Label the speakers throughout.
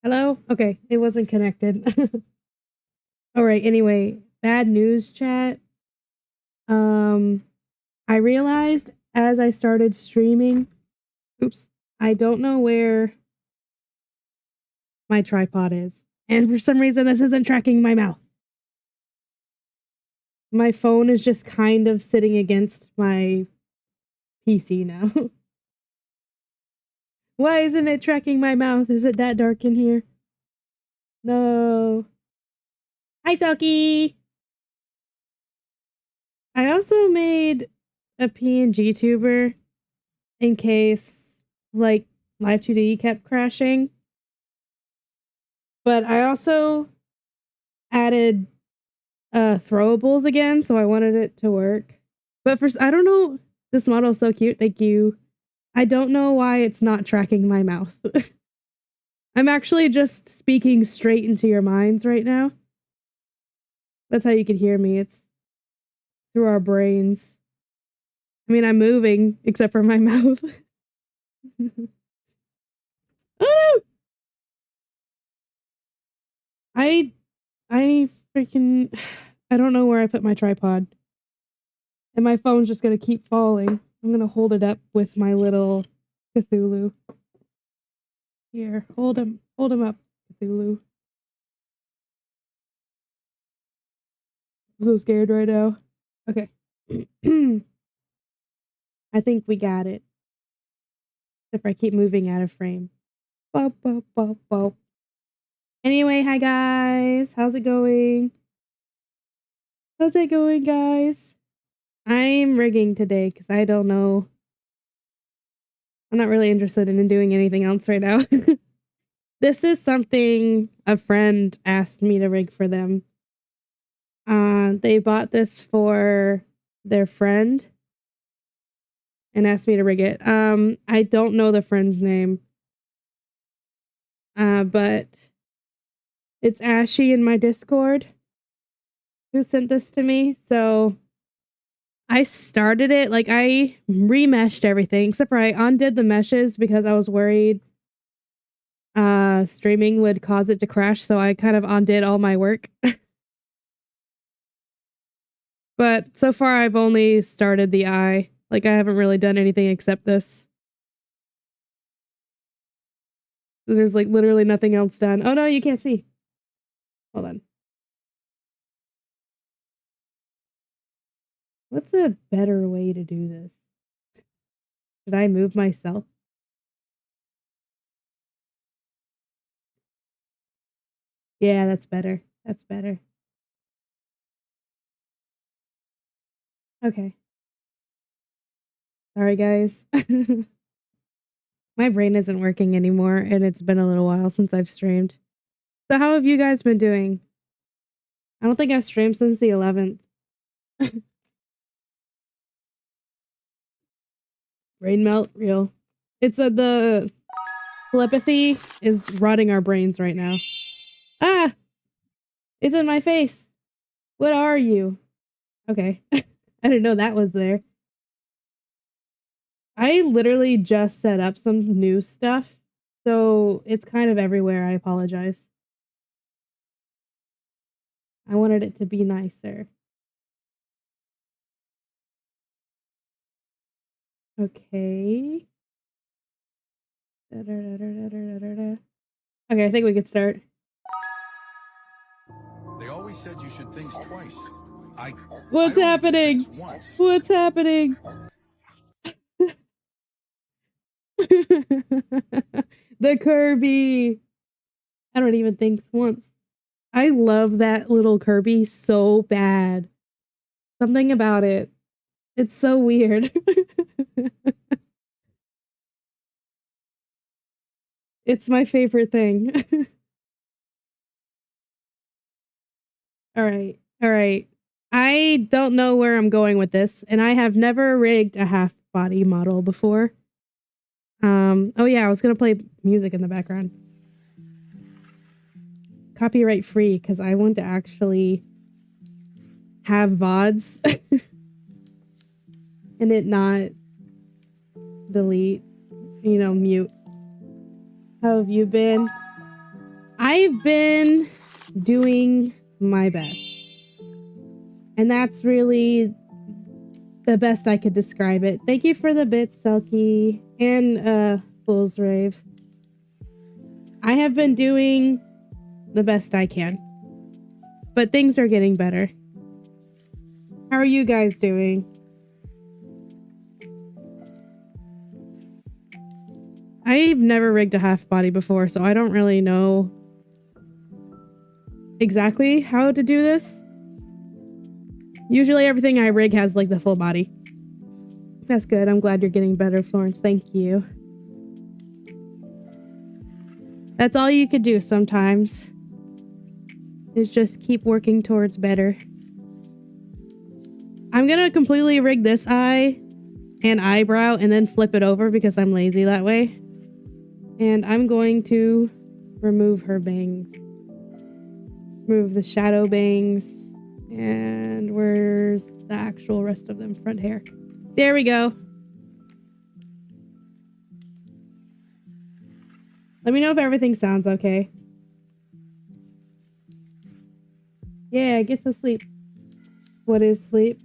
Speaker 1: Hello? Okay, it wasn't connected. Alright, anyway, bad news chat. I realized as I started streaming, oops, I don't know where my tripod is. And for some reason, this isn't tracking my mouth. My phone is just kind of sitting against my PC now. Why isn't it tracking my mouth? Is it that dark in here? No. Hi, Selkie! I also made a PNG tuber in case, like, live2d kept crashing. But I also added throwables again, so I wanted it to work. But I don't know, this model is so cute, thank you. I don't know why it's not tracking my mouth. I'm actually just speaking straight into your minds right now. That's how you can hear me, it's through our brains. I mean, I'm moving, except for my mouth. Oh! I freaking... I don't know where I put my tripod. And my phone's just gonna keep falling. I'm gonna hold it up with my little Cthulhu. Here, hold him up, Cthulhu. I'm so scared right now. Okay. I think we got it. If I keep moving out of frame. Bop, bop, bop, bop. Anyway, hi guys. How's it going? How's it going, guys? I'm rigging today because I don't know. I'm not really interested in doing anything else right now. This is something a friend asked me to rig for them. They bought this for their friend and asked me to rig it. I don't know the friend's name. But it's Ashy in my Discord who sent this to me. So I started it, like I remeshed everything, except for I undid the meshes because I was worried streaming would cause it to crash, so I kind of undid all my work. But so far I've only started the eye. Like I haven't really done anything except this. There's like literally nothing else done. Oh no, you can't see. Hold on. What's a better way to do this? Should I move myself? Yeah, that's better. That's better. Okay. Sorry, guys. My brain isn't working anymore, and it's been a little while since I've streamed. So how have you guys been doing? I don't think I've streamed since the 11th. Brain melt, real. It's the telepathy is rotting our brains right now. Ah! It's in my face. What are you? Okay. I didn't know that was there. I literally just set up some new stuff, so it's kind of everywhere. I apologize. I wanted it to be nicer. Okay. Okay, I think we could start.
Speaker 2: They always said you should think twice.
Speaker 1: What's happening? What's happening? The Kirby. I don't even think once. I love that little Kirby so bad. Something about it. It's so weird. It's my favorite thing. All right. All right. I don't know where I'm going with this, and I have never rigged a half body model before. Oh yeah, I was gonna play music in the background. Copyright free, because I want to actually have VODs and it not delete, mute. How have you been? I've been doing my best. And that's really the best I could describe it. Thank you for the bits, Selkie, and Fool's Rave. I have been doing the best I can. But things are getting better. How are you guys doing? I've never rigged a half body before, so I don't really know exactly how to do this. Usually everything I rig has like the full body. That's good. I'm glad you're getting better, Florence. Thank you. That's all you could do sometimes. Is just keep working towards better. I'm gonna completely rig this eye and eyebrow and then flip it over because I'm lazy that way. And I'm going to remove her bangs. Remove the shadow bangs. And where's the actual rest of them? Front hair. There we go. Let me know if everything sounds okay. Yeah, get some sleep. What is sleep?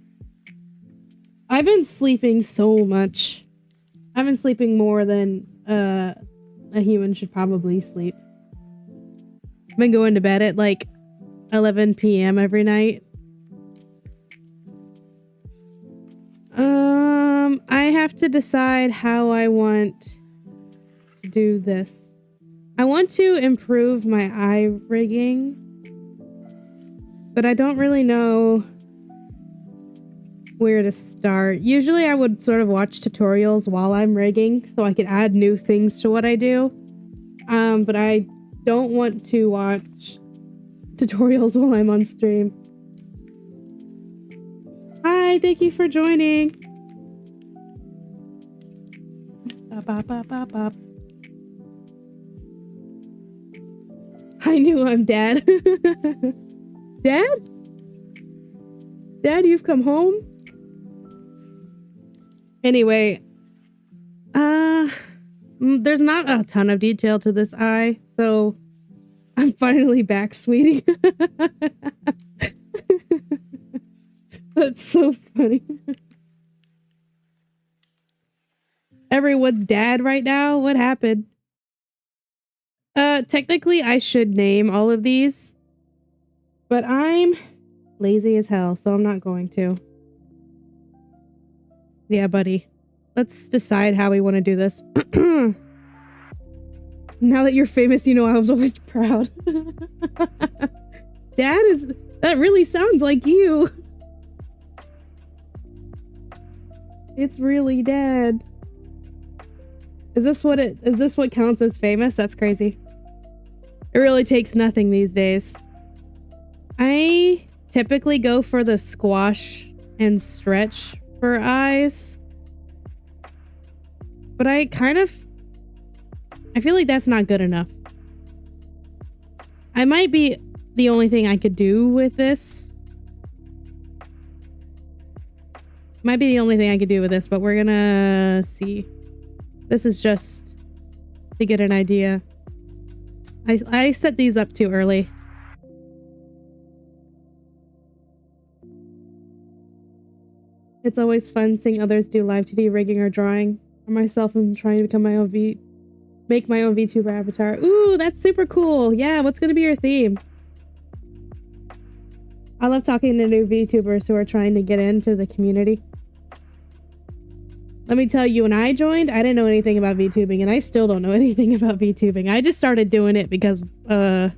Speaker 1: I've been sleeping so much. I've been sleeping more than a human should probably sleep. I've been going to bed at like 11 p.m. every night. I have to decide how I want to do this. I want to improve my eye rigging, but I don't really know where to start. Usually I would sort of watch tutorials while I'm rigging so I could add new things to what I do. But I don't want to watch tutorials while I'm on stream. Hi, thank you for joining. Bop, bop, bop, bop. I knew I'm Dad. Dad? Dad, you've come home? Anyway, there's not a ton of detail to this eye, so I'm finally back, sweetie. That's so funny. Everyone's dad right now? What happened? Technically I should name all of these, but I'm lazy as hell, so I'm not going to. Yeah, buddy. Let's decide how we want to do this. Now that you're famous, you know I was always proud. That really sounds like you. It's really Dad. Is this what counts as famous? That's crazy. It really takes nothing these days. I typically go for the squash and stretch for eyes. But I feel like that's not good enough. I might be the only thing I could do with this. Might be the only thing I could do with this, but we're gonna see. This is just to get an idea. I set these up too early. It's always fun seeing others do live 2D rigging or drawing. I myself am trying to become make my own VTuber avatar. Ooh, that's super cool. Yeah, what's gonna be your theme? I love talking to new VTubers who are trying to get into the community. Let me tell you, when I joined, I didn't know anything about VTubing, and I still don't know anything about VTubing. I just started doing it because, I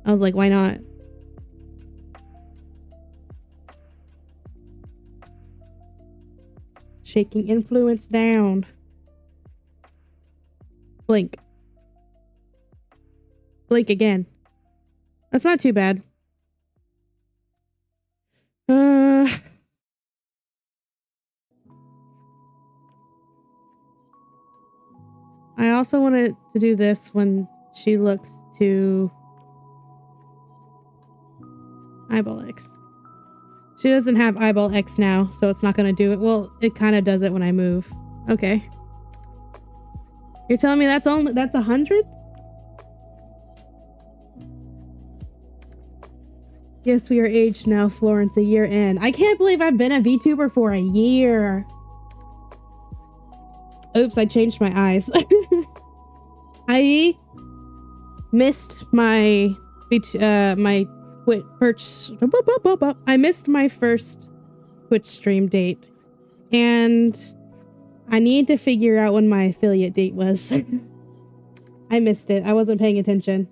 Speaker 1: was like, why not? Shaking influence down. Blink. Blink again. That's not too bad. I also wanted to do this when she looks to eyeball X. She doesn't have eyeball X now, so it's not gonna do it. Well, it kind of does it when I move. Okay. You're telling me that's 100? Yes, we are aged now, Florence, a year in. I can't believe I've been a VTuber for a year. Oops, I changed my eyes. I missed my I missed my first Twitch stream date, and I need to figure out when my affiliate date was. I missed it. I wasn't paying attention.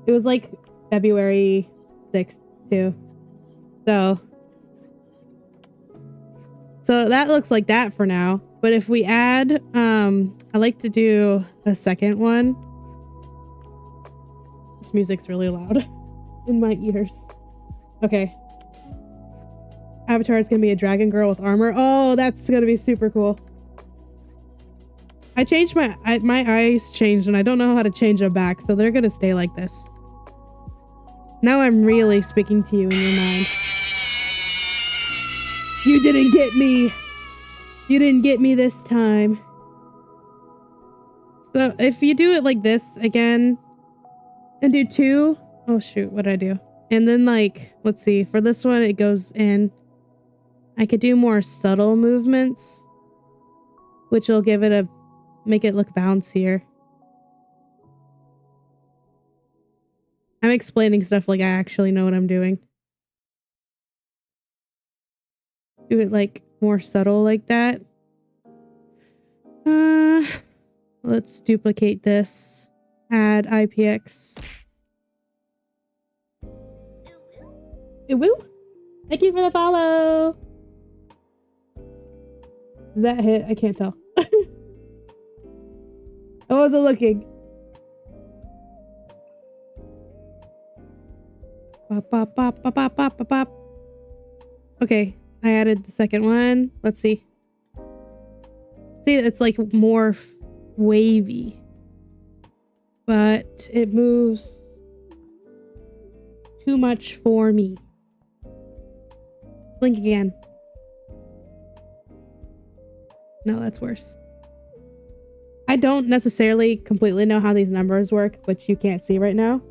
Speaker 1: It was like February 6th too. So that looks like that for now. But if we add, I like to do a second one. This music's really loud in my ears. Okay. Avatar is gonna be a dragon girl with armor. Oh, that's gonna be super cool. I changed my eyes changed, and I don't know how to change them back, so they're gonna stay like this. Now I'm really speaking to you in your mind. You didn't get me. You didn't get me this time. So if you do it like this again and do 2, oh shoot, what did I do? And then like, let's see, for this one, it goes in. I could do more subtle movements, which will make it look bouncier. I'm explaining stuff like I actually know what I'm doing. Do it like more subtle like that. Let's duplicate this. Add IPX. Woo! Thank you for the follow. That hit, I can't tell. I wasn't looking. Bop, bop, bop, bop, bop, bop, bop, bop. Okay, I added the second one. Let's see. See, it's like more wavy, but it moves too much for me. Blink again. No, that's worse. I don't necessarily completely know how these numbers work, which you can't see right now.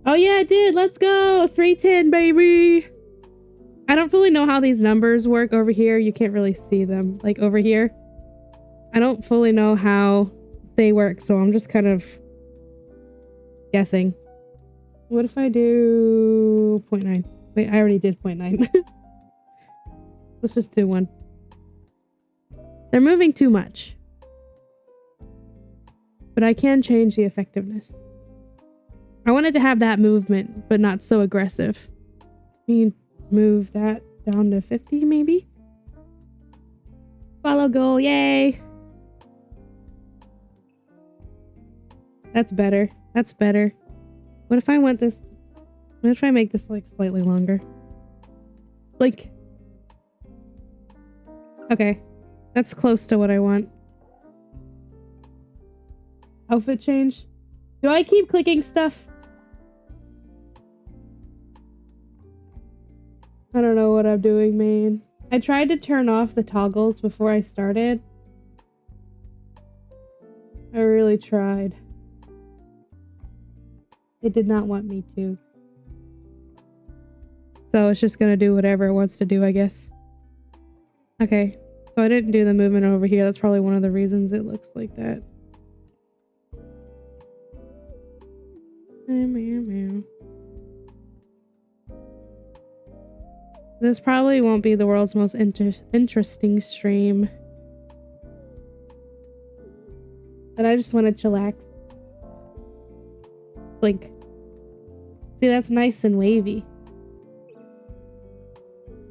Speaker 1: Oh yeah, I did. Let's go. 310, baby. I don't fully know how these numbers work over here. You can't really see them. Like over here. I don't fully know how they work, so I'm just kind of guessing. What if I do 0.9? Wait, I already did 0.9. Let's just do 1. They're moving too much. But I can change the effectiveness. I wanted to have that movement, but not so aggressive. We move that down to 50, maybe? Follow goal, yay! That's better. That's better. What if I went this... What if I make this like slightly longer? Like... Okay. That's close to what I want. Outfit change? Do I keep clicking stuff? I don't know what I'm doing, man. I tried to turn off the toggles before I started. I really tried. It did not want me to. So it's just gonna do whatever it wants to do, I guess. Okay. So I didn't do the movement over here. That's probably one of the reasons it looks like that. This probably won't be the world's most interesting stream. But I just want to chillax. Blink. See, that's nice and wavy.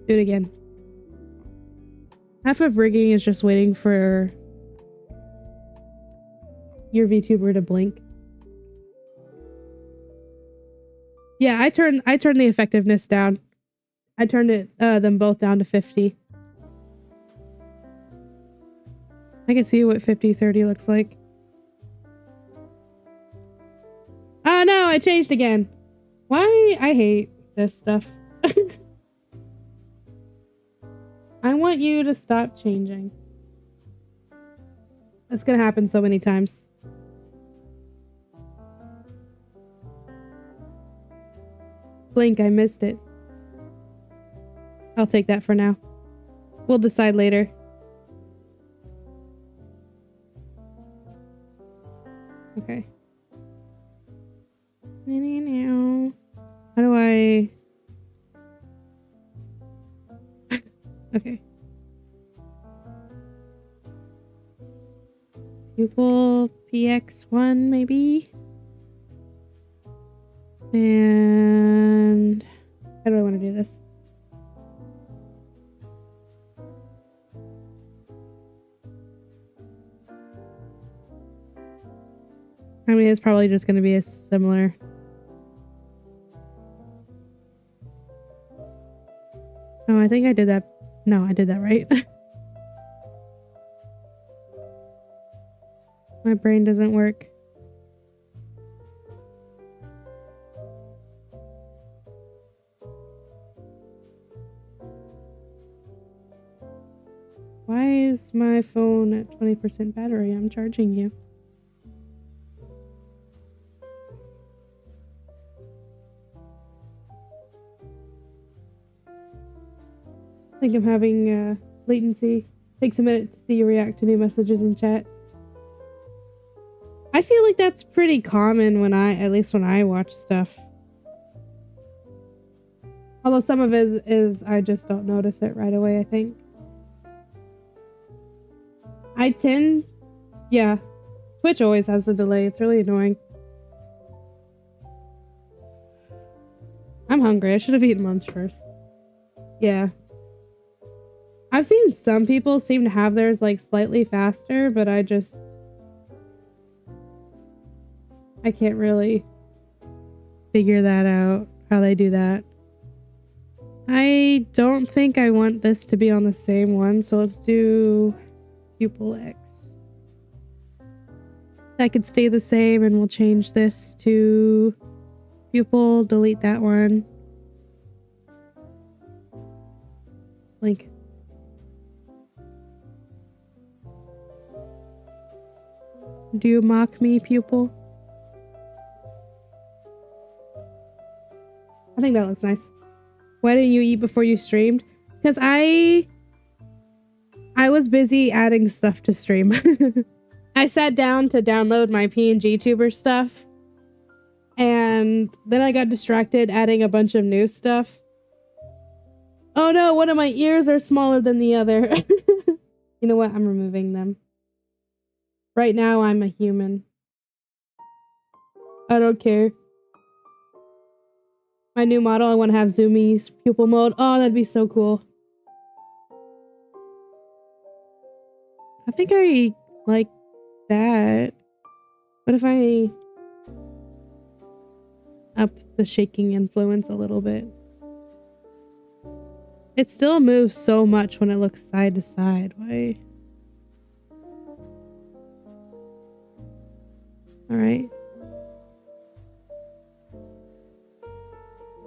Speaker 1: Do it again. Half of rigging is just waiting for your VTuber to blink. Yeah, I turned the effectiveness down. I turned it them both down to 50. I can see what 50/30 looks like. Oh no, I changed again. Why? I hate this stuff. I want you to stop changing. That's gonna happen so many times. Blink, I missed it. I'll take that for now. We'll decide later. Okay. How do I... Okay. Pupil PX1 maybe? And... How do I want to do this? I mean, it's probably just going to be a similar... Oh, I think I did that. No, I did that right. My brain doesn't work. Why is my phone at 20% battery? I'm charging you. I think I'm having latency. Takes a minute to see you react to new messages in chat. I feel like that's pretty common at least when I watch stuff. Although some of it is I just don't notice it right away, I think. Yeah. Twitch always has a delay. It's really annoying. I'm hungry. I should have eaten lunch first. Yeah. I've seen some people seem to have theirs like slightly faster, but I can't really figure that out, how they do that. I don't think I want this to be on the same one, so let's do Pupil X. That could stay the same, and we'll change this to Pupil, delete that one. Link. Do you mock me, Pupil? I think that looks nice. Why didn't you eat before you streamed? Because I was busy adding stuff to stream. I sat down to download my PNG tuber stuff. And then I got distracted adding a bunch of new stuff. Oh no, one of my ears are smaller than the other. You know what? I'm removing them. Right now, I'm a human. I don't care. My new model, I want to have Zoomies pupil mode. Oh, that'd be so cool. I think I like that. What if I up the shaking influence a little bit. It still moves so much when it looks side to side. Why? Alright.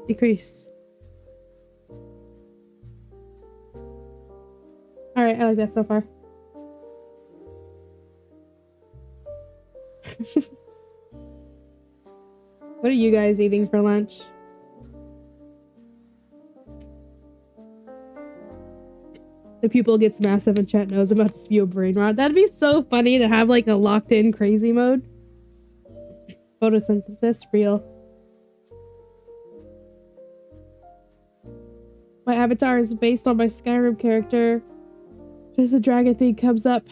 Speaker 1: Decrease. Alright, I like that so far. What are you guys eating for lunch? The pupil gets massive and chat knows about to spew a brain rot. That'd be so funny to have like a locked in crazy mode. Photosynthesis, real. My avatar is based on my Skyrim character. Just a dragon thing comes up.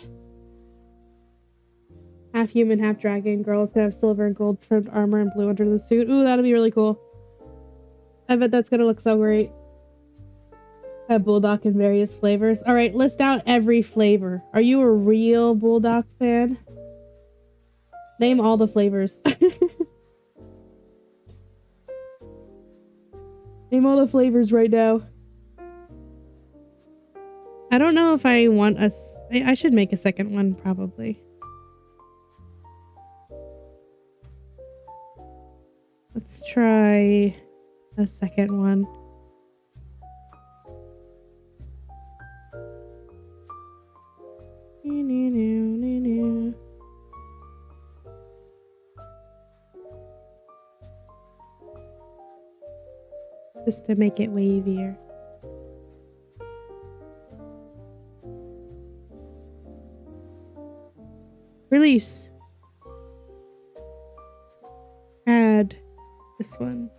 Speaker 1: Half human, half dragon. Girls can have silver and gold trimmed armor and blue under the suit. Ooh, that'll be really cool. I bet that's gonna look so great. A bulldog in various flavors. Alright, list out every flavor. Are you a real bulldog fan? Name all the flavors. Name all the flavors right now. I don't know if I want I should make a second one, probably. Let's try a second one. Just to make it wavier. Release. Add this one.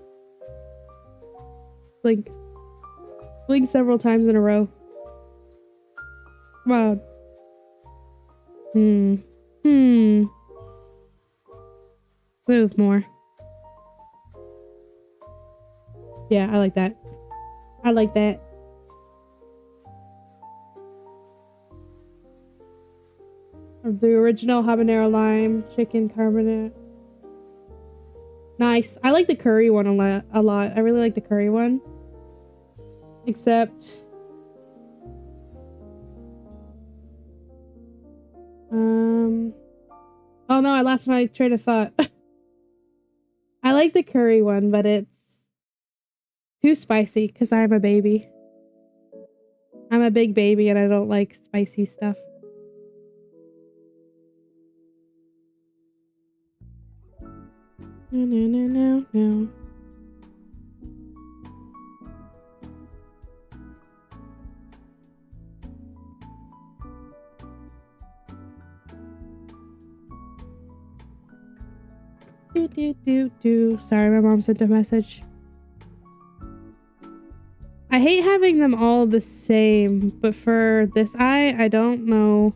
Speaker 1: Blink. Blink several times in a row. Come on. Move more. Yeah, I like that. I like that. Of the original habanero lime chicken carbonate. Nice. I like the curry one a lot. I really like the curry one. Except oh no, I lost my train of thought. I like the curry one, but it's too spicy because I'm a baby. I'm a big baby and I don't like spicy stuff. No. Sorry, my mom sent a message. I hate having them all the same, but for this eye, I don't know.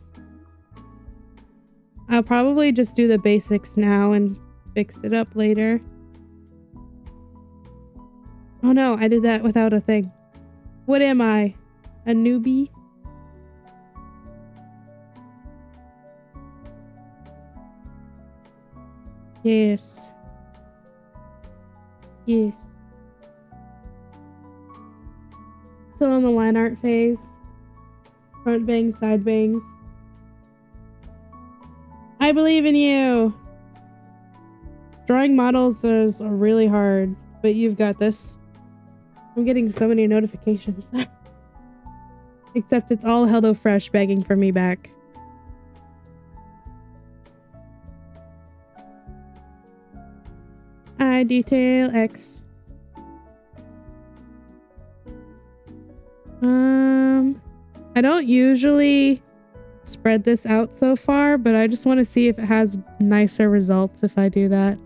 Speaker 1: I'll probably just do the basics now and fix it up later. Oh no, I did that without a thing. What am I? A newbie? Yes. Yes. Still in the line art phase. Front bangs, side bangs. I believe in you! Drawing models is really hard, but you've got this. I'm getting so many notifications. Except it's all HelloFresh begging for me back. I detail X. I don't usually spread this out so far, but I just want to see if it has nicer results if I do that.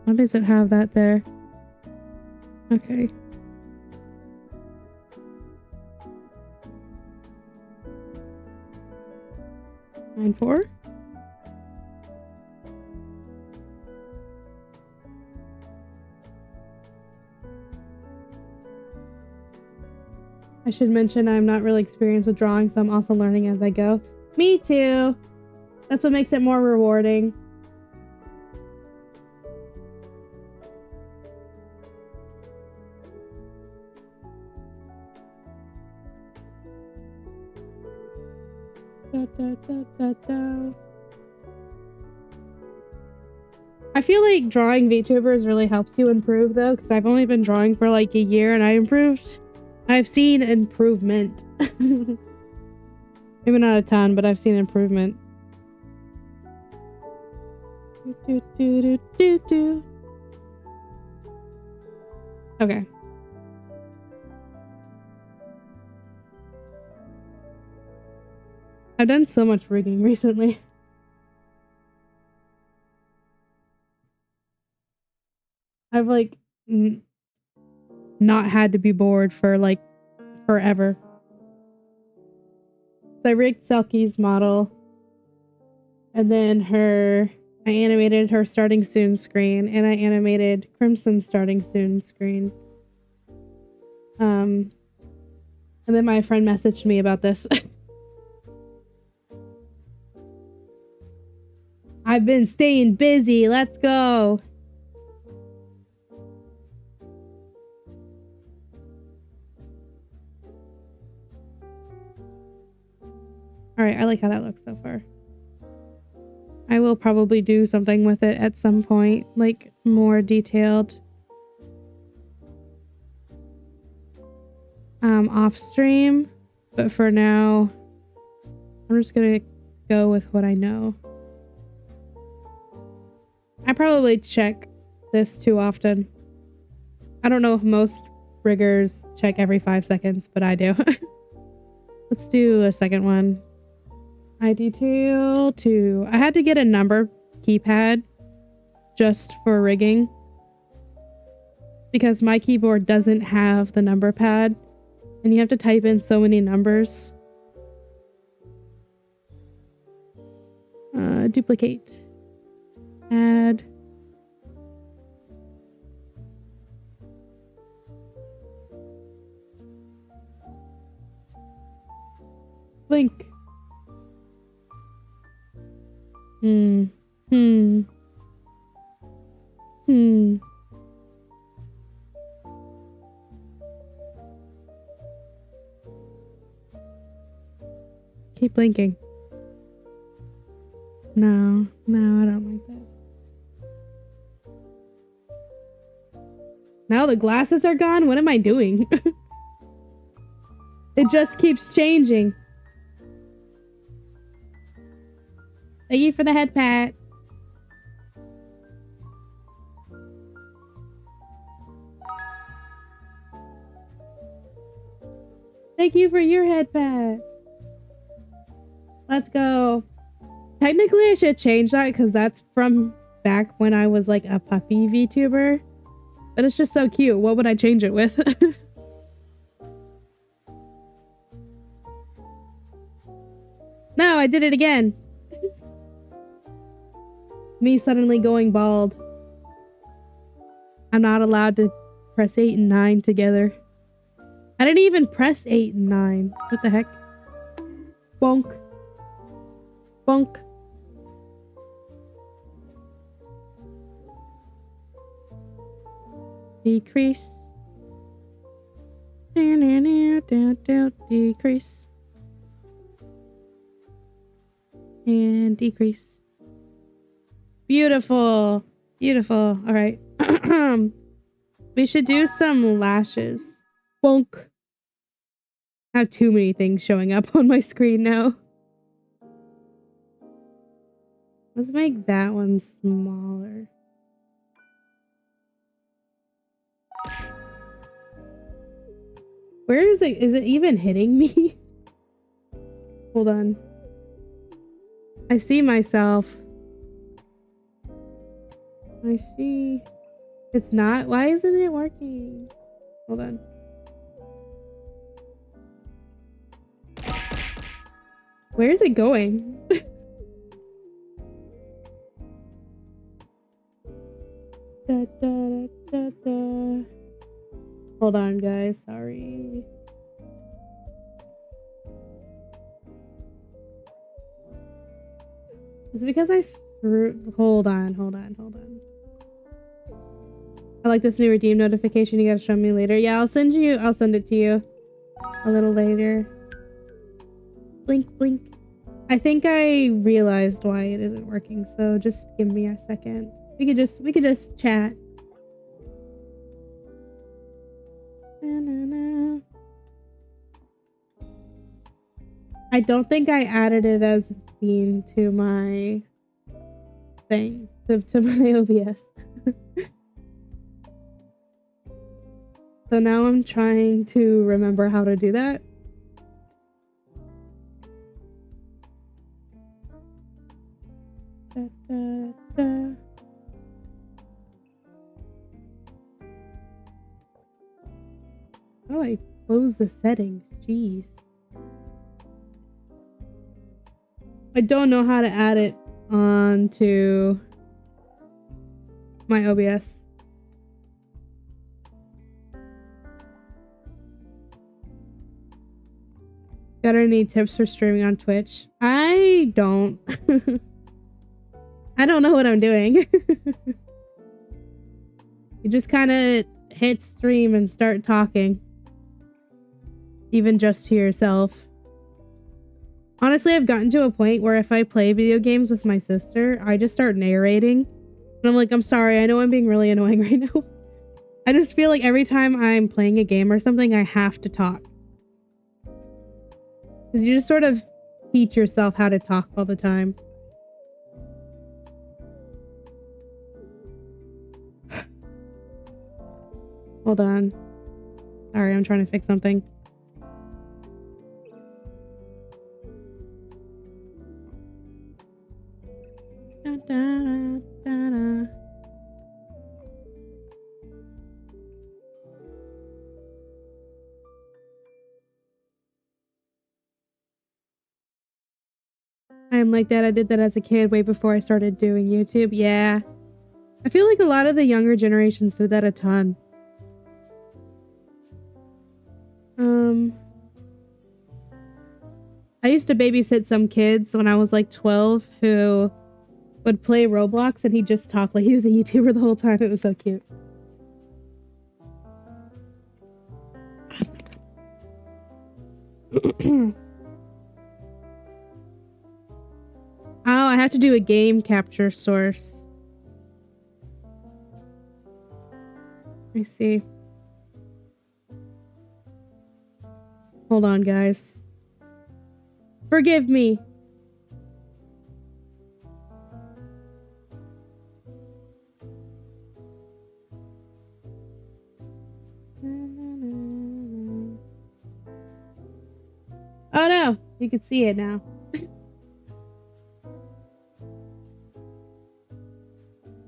Speaker 1: Why does it have that there? Okay. Line 4. I should mention I'm not really experienced with drawing, so I'm also learning as I go. Me too! That's what makes it more rewarding. Da, da, da, da, da. I feel like drawing VTubers really helps you improve though, because I've only been drawing for like a year and I've seen improvement. Maybe not a ton, but I've seen improvement. Do, do, do, do, do. Okay. I've done so much rigging recently. I've like not had to be bored for like forever. So I rigged Selkie's model, and then I animated her starting soon screen, and I animated Crimson's starting soon screen. And then my friend messaged me about this. I've been staying busy. Let's go. Alright, I like how that looks so far. I will probably do something with it at some point, like more detailed. Off stream, but for now, I'm just gonna go with what I know. I probably check this too often. I don't know if most riggers check every 5 seconds, but I do. Let's do a second one. I detail 2. I had to get a number keypad just for rigging because my keyboard doesn't have the number pad and you have to type in so many numbers. Duplicate. Add. Link. Keep blinking. No, I don't like that. Now the glasses are gone? What am I doing? It just keeps changing. Thank you for the head pat. Thank you for your head pat. Let's go. Technically, I should change that because that's from back when I was like a puppy VTuber. But it's just so cute. What would I change it with? No, I did it again. Me suddenly going bald. I'm not allowed to press 8 and 9 together. I didn't even press 8 and 9. What the heck? Bonk. Bonk. Decrease. Decrease. And decrease. Beautiful. Beautiful. All right. We should do some lashes. Bonk. I have too many things showing up on my screen now. Let's make that one smaller. Where is it? Is it even hitting me? Hold on. I see myself. I see. It's not. Why isn't it working? Hold on. Where is it going? Da, da, da, da. Hold on, guys. Sorry. Is it because I threw... Hold on. I like this new redeem notification. You gotta show me later. Yeah, I'll send it to you a little later. Blink, blink. I think I realized why it isn't working, so just give me a second. We could just chat. I don't think I added it as a theme to my thing, to my OBS. So now I'm trying to remember how to do that. Da, da, da. How do I close the settings? Jeez. I don't know how to add it onto my OBS. Got any tips for streaming on Twitch? I don't. I don't know what I'm doing. You just kind of hit stream and start talking. Even just to yourself. Honestly, I've gotten to a point where if I play video games with my sister, I just start narrating. And I'm like, I'm sorry, I know I'm being really annoying right now. I just feel like every time I'm playing a game or something, I have to talk. Because you just sort of teach yourself how to talk all the time. Hold on. Sorry, I'm trying to fix something. Da, da, da, da. I'm like that. I did that as a kid way before I started doing YouTube. Yeah. I feel like a lot of the younger generations did that a ton. I used to babysit some kids when I was like 12 who would play Roblox and he'd just talk like he was a YouTuber the whole time. It was so cute. Oh, I have to do a game capture source. I see. Hold on, guys. Forgive me. Oh no, you can see it now.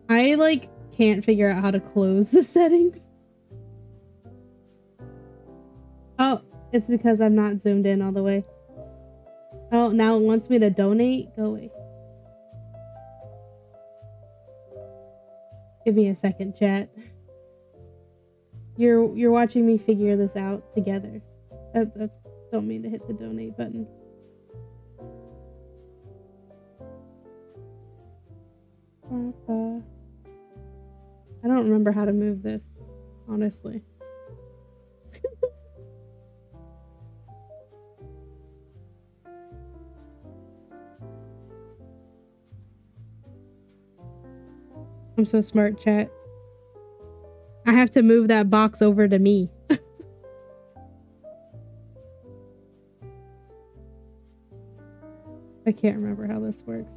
Speaker 1: I like can't figure out how to close the settings. Oh, it's because I'm not zoomed in all the way. Oh, now it wants me to donate? Go away. Give me a second, chat. You're watching me figure this out together. That's don't mean to hit the donate button. I don't remember how to move this, honestly. I'm so smart, chat. I have to move that box over to me. I can't remember how this works.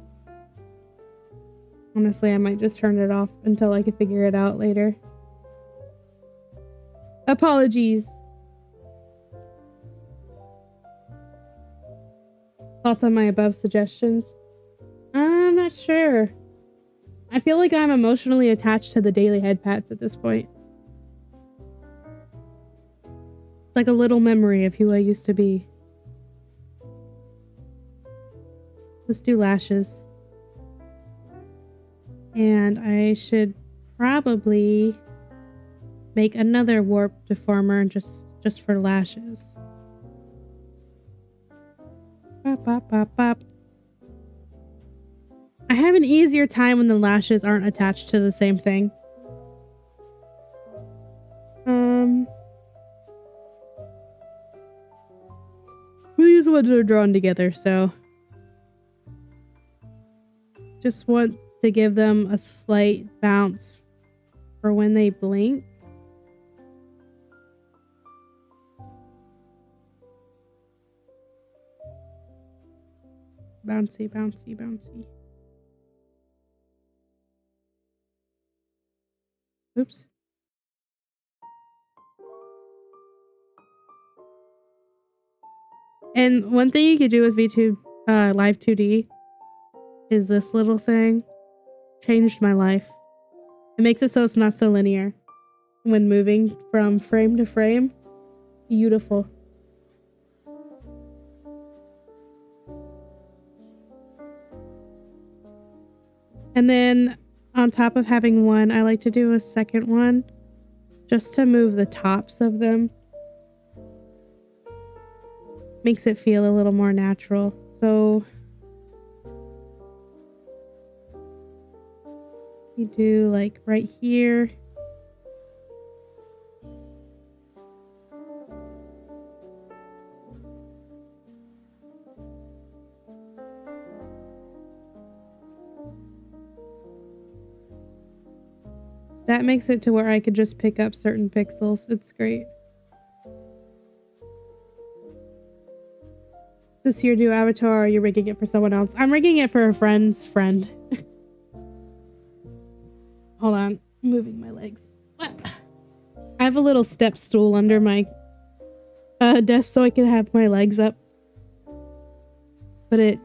Speaker 1: Honestly, I might just turn it off until I can figure it out later. Apologies. Thoughts on my above suggestions? I'm not sure. I feel like I'm emotionally attached to the daily head pats at this point. It's like a little memory of who I used to be. Let's do lashes. And I should probably make another warp deformer just for lashes. Bop, bop, bop, bop. I have an easier time when the lashes aren't attached to the same thing. These ones are drawn together, so just want to give them a slight bounce for when they blink. Bouncy, bouncy, bouncy. Oops. And one thing you could do with live2d is this little thing. Changed my life. It makes it so it's not so linear when moving from frame to frame. Beautiful. And then on top of having one, I like to do a second one just to move the tops of them. Makes it feel a little more natural. So you do like right here. That makes it to where I could just pick up certain pixels. It's great. This your new avatar, or are you rigging it for someone else? I'm rigging it for a friend's friend. Hold on. I'm moving my legs. I have a little step stool under my desk so I can have my legs up. But it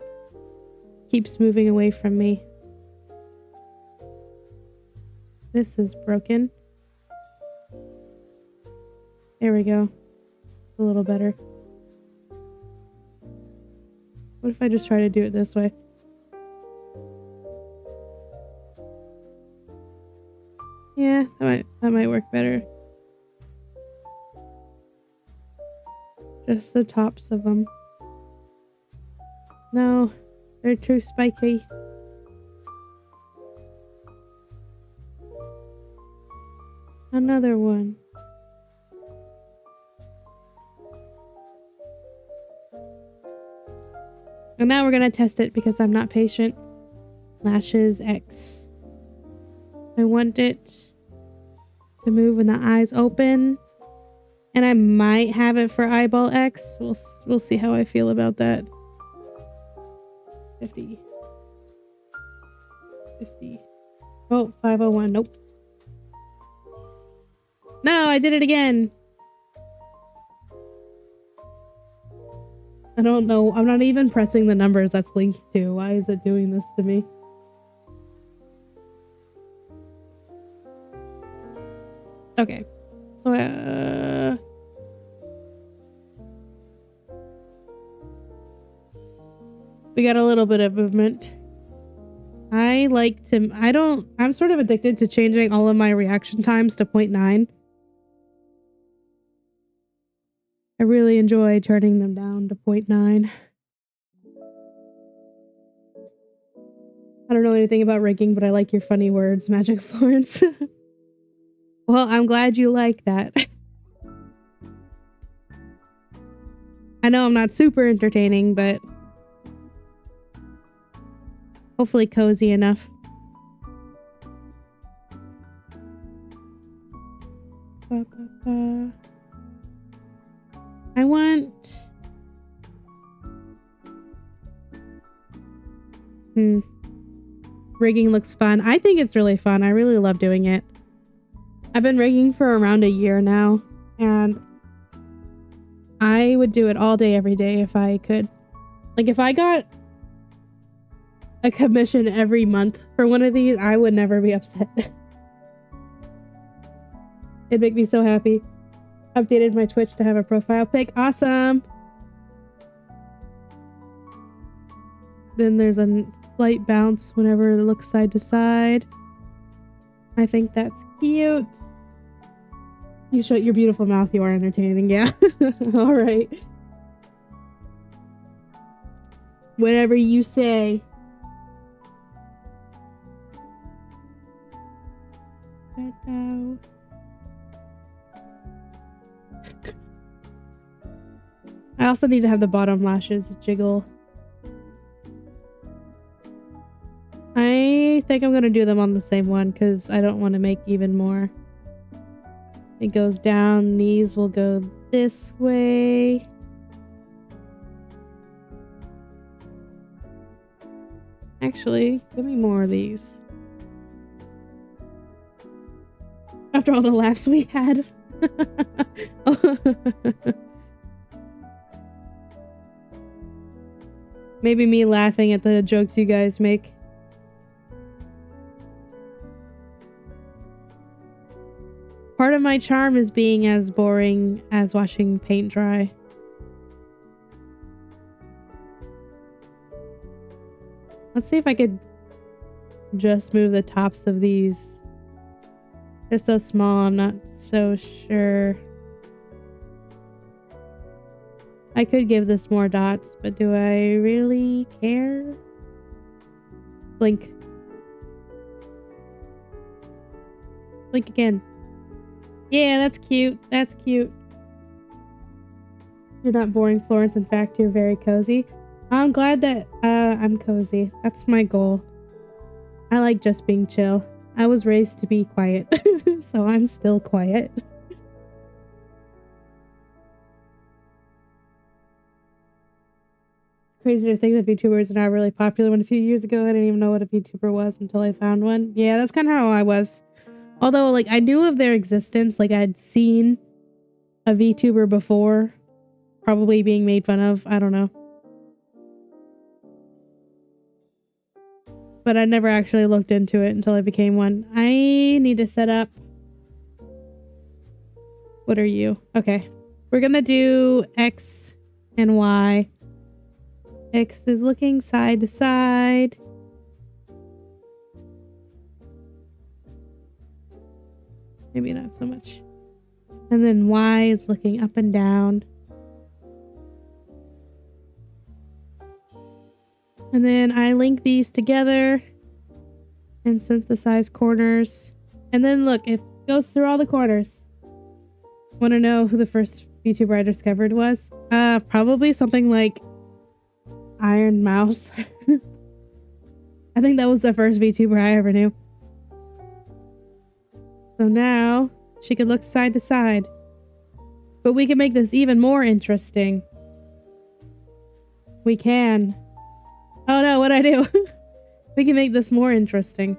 Speaker 1: keeps moving away from me. This is broken. There we go. A little better. What if I just try to do it this way? Yeah, that might work better. Just the tops of them. No, they're too spiky. Another one. And now we're gonna test it because I'm not patient. Lashes X. I want it to move when the eyes open. And I might have it for eyeball X. We'll see how I feel about that. 50. 50. Oh, 501. Nope. No, I did it again. I don't know. I'm not even pressing the numbers that's linked to. Why is it doing this to me? Okay. So, we got a little bit of movement. I'm sort of addicted to changing all of my reaction times to 0.9. I really enjoy turning them down to 0.9. I don't know anything about rigging, but I like your funny words, Magic Florence. Well, I'm glad you like that. I know I'm not super entertaining, but hopefully cozy enough. I want... Rigging looks fun. I think it's really fun. I really love doing it. I've been rigging for around a year now, and I would do it all day, every day if I could. Like, if I got a commission every month for one of these, I would never be upset. It'd make me so happy. Updated my Twitch to have a profile pic. Awesome! Then there's a slight bounce whenever it looks side to side. I think that's cute. You shut your beautiful mouth. You are entertaining. Yeah. All right. Whatever you say. I also need to have the bottom lashes jiggle. I think I'm gonna do them on the same one because I don't want to make even more. It goes down, these will go this way. Actually, give me more of these. After all the laughs we had. Maybe me laughing at the jokes you guys make. Part of my charm is being as boring as watching paint dry. Let's see if I could just move the tops of these. They're so small, I'm not so sure. I could give this more dots, but do I really care? Blink. Blink again. Yeah, that's cute. That's cute. You're not boring, Florence. In fact, you're very cozy. I'm glad that I'm cozy. That's my goal. I like just being chill. I was raised to be quiet, so I'm still quiet. Crazy to think that VTubers are now really popular. When a few years ago, I didn't even know what a VTuber was until I found one. Yeah, that's kind of how I was. Although, like, I knew of their existence. Like, I'd seen a VTuber before, probably being made fun of. I don't know. But I never actually looked into it until I became one. I need to set up. What are you? Okay. We're gonna do X and Y. X is looking side to side. Maybe not so much. And then Y is looking up and down. And then I link these together and synthesize corners. And then look, it goes through all the corners. Want to know who the first VTuber I discovered was? Probably something like Iron Mouse. I think that was the first VTuber I ever knew. So now she could look side to side. But we can make this even more interesting. We can. Oh no, what'd I do? We can make this more interesting.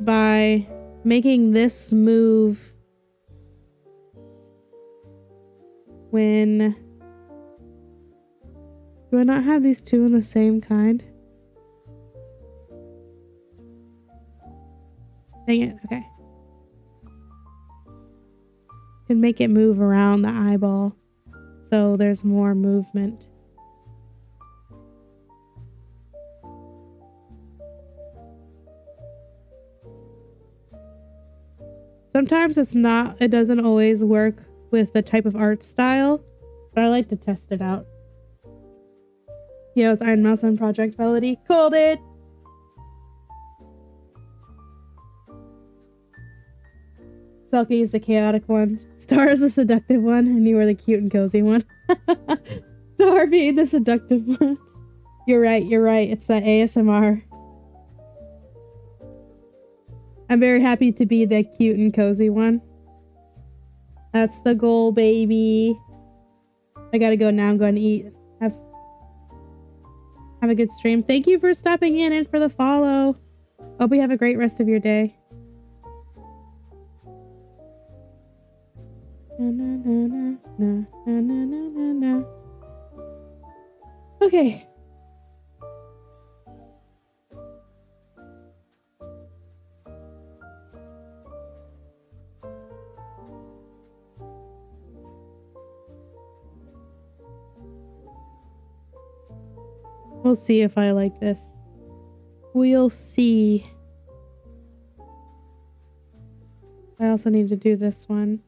Speaker 1: By making this move when... Do I not have these two in the same kind? Dang it, okay. Can make it move around the eyeball so there's more movement. Sometimes it doesn't always work with the type of art style, but I like to test it out. Yeah, it's Iron Mouse on Project Melody. Called it! Selkie is the chaotic one. Star is the seductive one, and you are the cute and cozy one. Star being the seductive one. You're right. It's that ASMR. I'm very happy to be the cute and cozy one. That's the goal, baby. I gotta go now. I'm going to eat. Have a good stream. Thank you for stopping in and for the follow. Hope you have a great rest of your day. Na, na, na, na, na, na, na, na. Okay. We'll see if I like this. We'll see. I also need to do this one.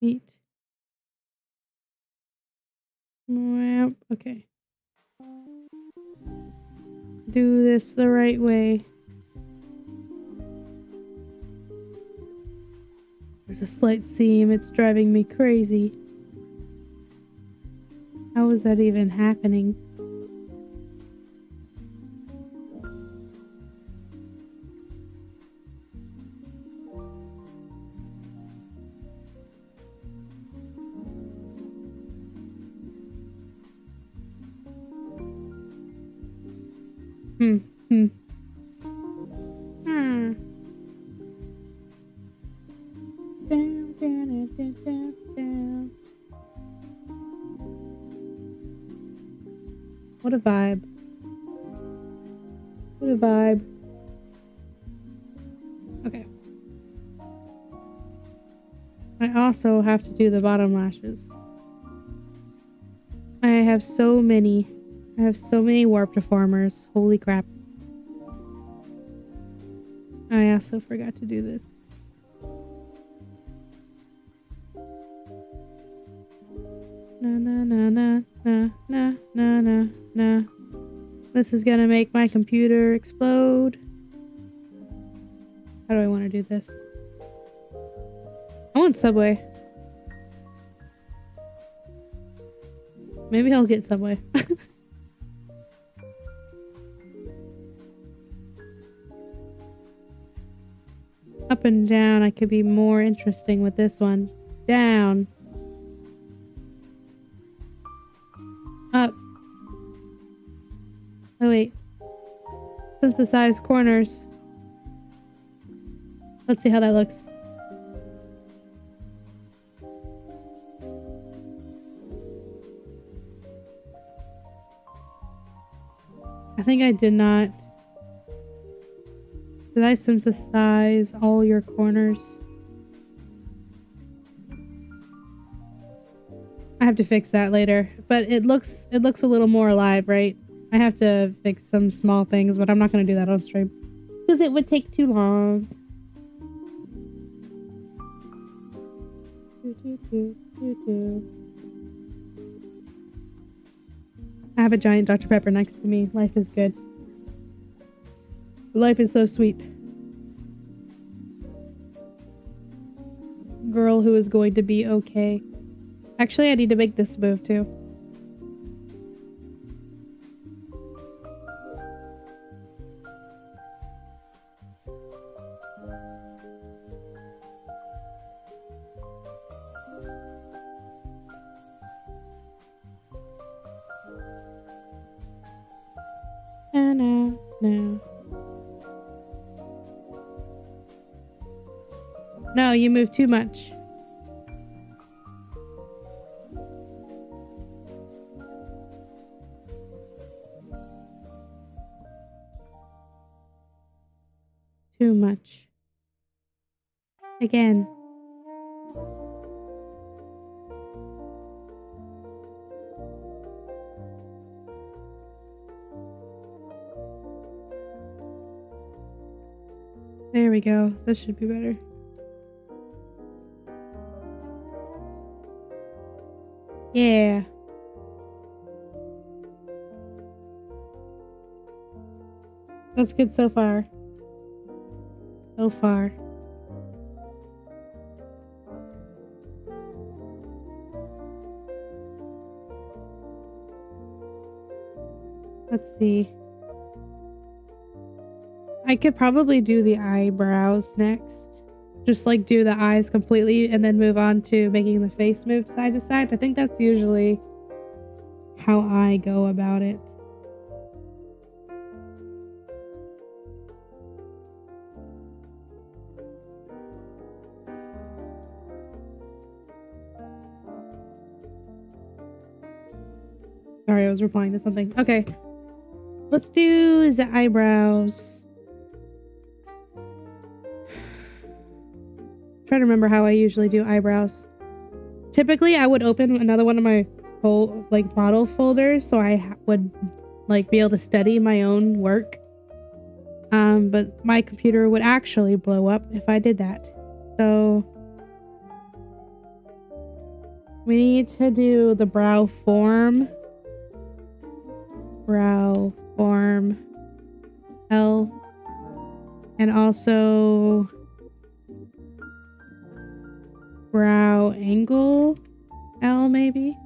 Speaker 1: Neat. Okay. do this the right way. There's a slight seam. It's driving me crazy. How is that even happening? Hmm. Down. What a vibe. What a vibe. Okay. I also have to do the bottom lashes. I have so many warp deformers. Holy crap. I also forgot to do this. Na. This is gonna make my computer explode. How do I want to do this? I want Subway. Maybe I'll get Subway. Up and down, I could be more interesting with this one. Down. Up. Oh wait. Synthesize corners. Let's see how that looks. I think I did not. Did I synthesize all your corners? I have to fix that later, but it looks a little more alive, right? I have to fix some small things, but I'm not going to do that on stream because it would take too long. I have a giant Dr. Pepper next to me. Life is good. Life is so sweet. Girl who is going to be okay. Actually, I need to make this move too. No, you move too much. Too much. Again. There we go. This should be better. Yeah. That's good so far. So far. Let's see. I could probably do the eyebrows next. Just like do the eyes completely and then move on to making the face move side to side. I think that's usually how I go about it. Sorry, I was replying to something. Okay. Let's do the eyebrows. Try to remember how I usually do eyebrows. Typically, I would open another one of my model folders so I would be able to study my own work. But my computer would actually blow up if I did that. So we need to do the brow form. Brow form. L. And also brow angle L maybe.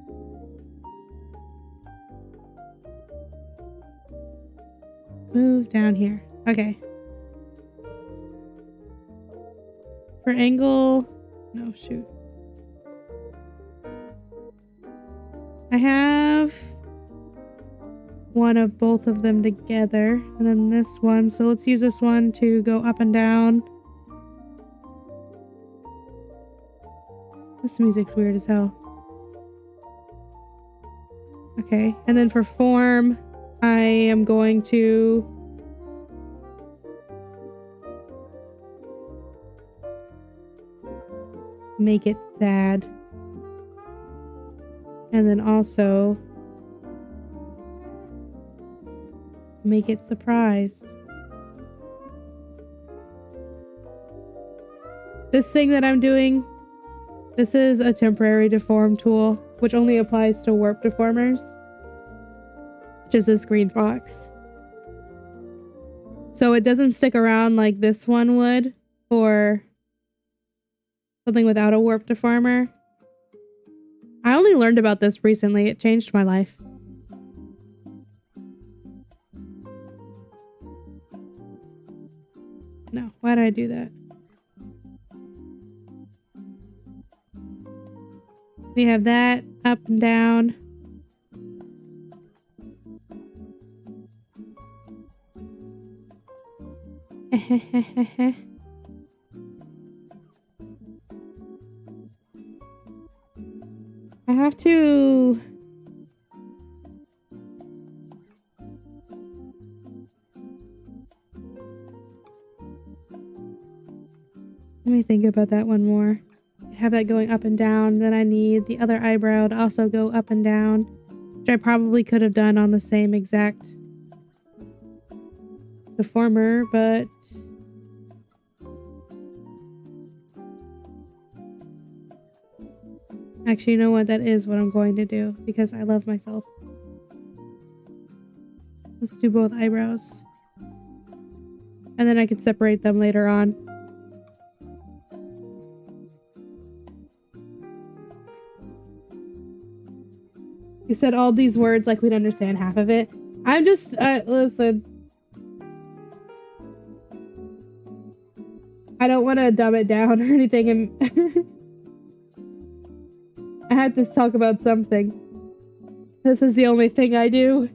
Speaker 1: Move down here. Okay. For angle, no, shoot. I have one of both of them together, and then this one. So let's use this one to go up and down. This music's weird as hell. Okay, and then for form, I am going to make it sad. And then also make it surprised. This thing that I'm doing, this is a temporary deform tool, which only applies to warp deformers, which is this green box. So it doesn't stick around like this one would for something without a warp deformer. I only learned about this recently. It changed my life. No, why did I do that? We have that up and down. I have to... Let me think about that one more. Have that going up and down. Then I need the other eyebrow to also go up and down, which I probably could have done on the same exact deformer, but actually, you know what? That is what I'm going to do because I love myself. Let's do both eyebrows. And then I could separate them later on. You said all these words like we'd understand half of it. I'm just, listen. I don't want to dumb it down or anything. And I had to talk about something. This is the only thing I do.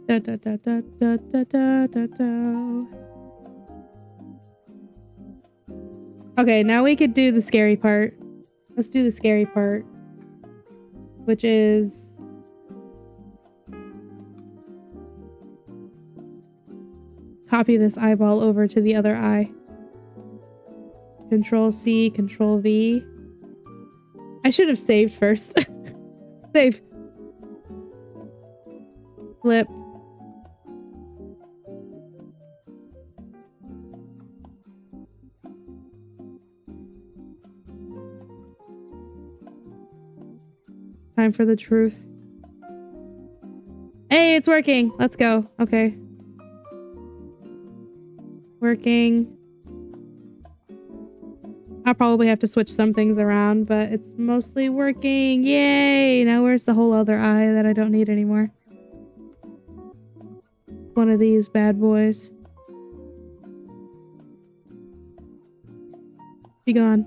Speaker 1: Da, da, da, da, da, da, da, da, da. Okay, now we could do the scary part. Let's do the scary part. Which is copy this eyeball over to the other eye. Control C, Control V. I should have saved first. Save. Flip. Time for the truth. Hey, it's working. Let's go. Okay. Working. I'll probably have to switch some things around, but it's mostly working. Yay! Now where's the whole other eye that I don't need anymore? One of these bad boys. Be gone.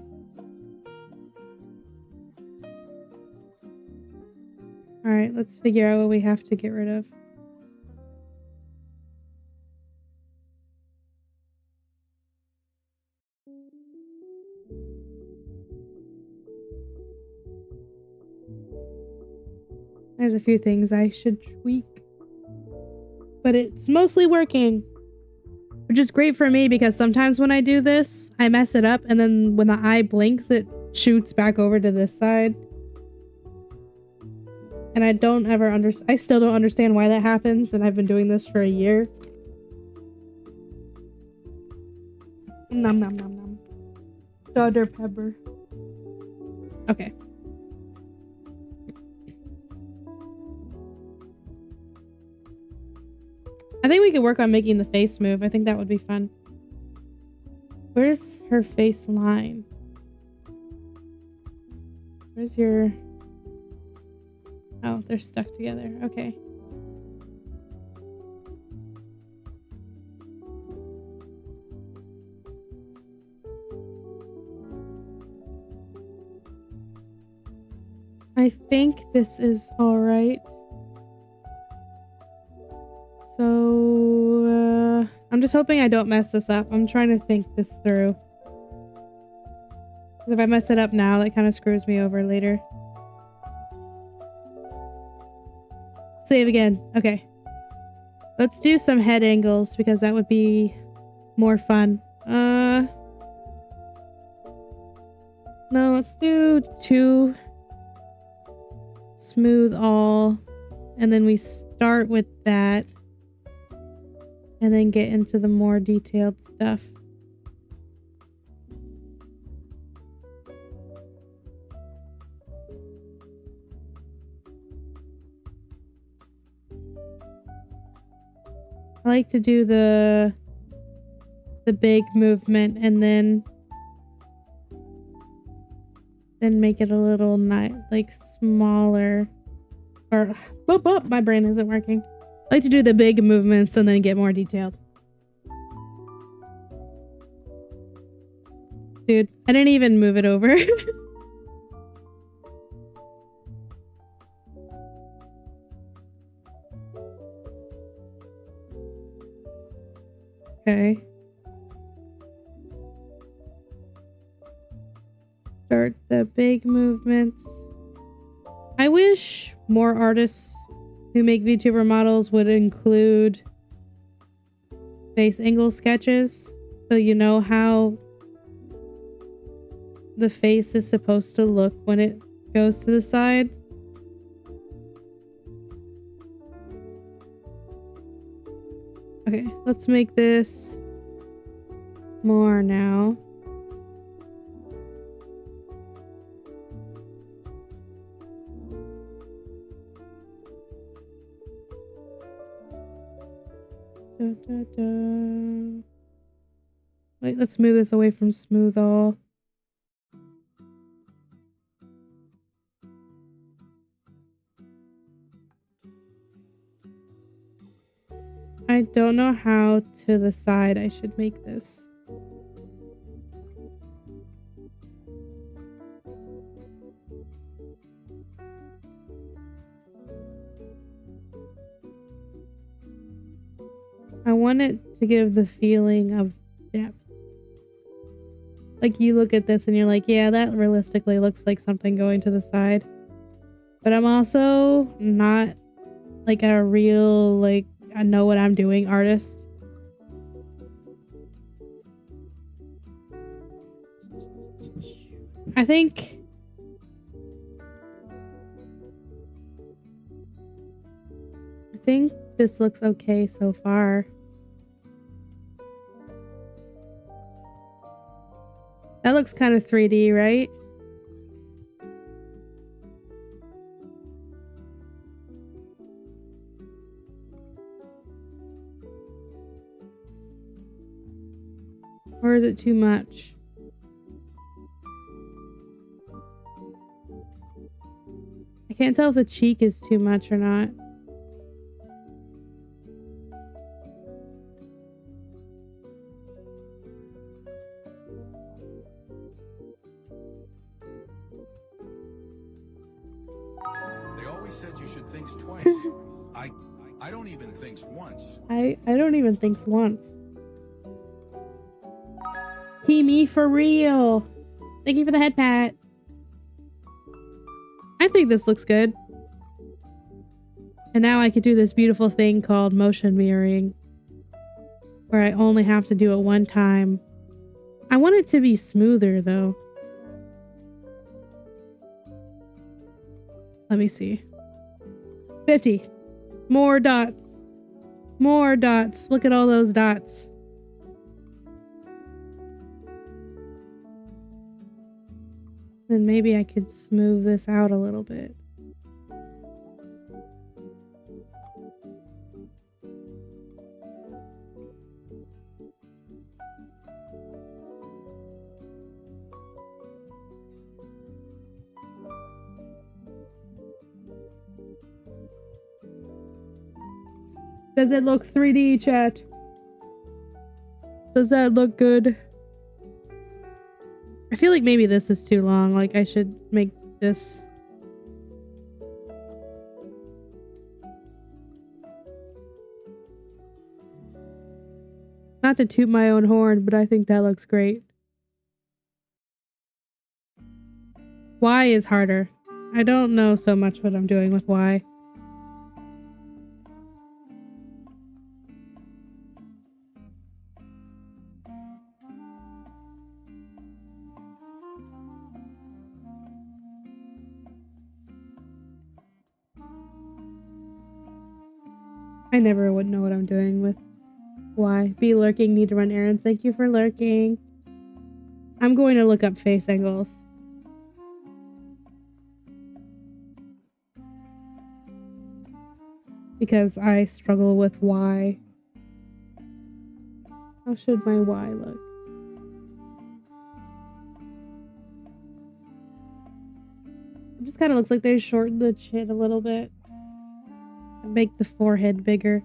Speaker 1: Alright, let's figure out what we have to get rid of. There's a few things I should tweak. But it's mostly working. Which is great for me because sometimes when I do this, I mess it up and then when the eye blinks, it shoots back over to this side. And I still don't understand why that happens, and I've been doing this for a year. Nom nom nom nom. Dr. Pepper. Okay. I think we could work on making the face move. I think that would be fun. Where's her face line? Where's your... Oh, they're stuck together. Okay. I think this is all right. So, I'm just hoping I don't mess this up. I'm trying to think this through. Because if I mess it up now, that kind of screws me over later. Save again. Okay. Let's do some head angles because that would be more fun. No, let's do 2 smooth all, and then we start with that and then get into the more detailed stuff. I like to do the big movement and then make it a little like smaller. Or my brain isn't working. I like to do the big movements and then get more detailed. Dude, I didn't even move it over. Okay. Start the big movements. I wish more artists who make VTuber models would include face angle sketches so you know how the face is supposed to look when it goes to the side. Okay, let's make this more now. Wait, let's move this away from smooth all. I don't know how to the side I should make this. I want it to give the feeling of depth. Like you look at this and you're like, yeah, that realistically looks like something going to the side. But I'm also not like a real, like, I know what I'm doing artist. I think this looks okay so far. That looks kind of 3D, right? Or is it too much? I can't tell if the cheek is too much or not.
Speaker 2: They always said you should think twice. I don't even think once.
Speaker 1: I don't even think once. Me for real. Thank you for the head pat. I think this looks good. And now I could do this beautiful thing called motion mirroring, where I only have to do it one time. I want it to be smoother though. Let me see. 50. More dots. More dots. Look at all those dots. Then maybe I could smooth this out a little bit. Does it look 3D, chat? Does that look good? I feel like maybe this is too long. Like I should make this. Not to toot my own horn, but I think that looks great. Y is harder. I don't know so much what I'm doing with Y. I never would know what I'm doing with Y. Be lurking, need to run errands. Thank you for lurking. I'm going to look up face angles. Because I struggle with Y. How should my Y look? It just kind of looks like they shortened the chin a little bit. And make the forehead bigger.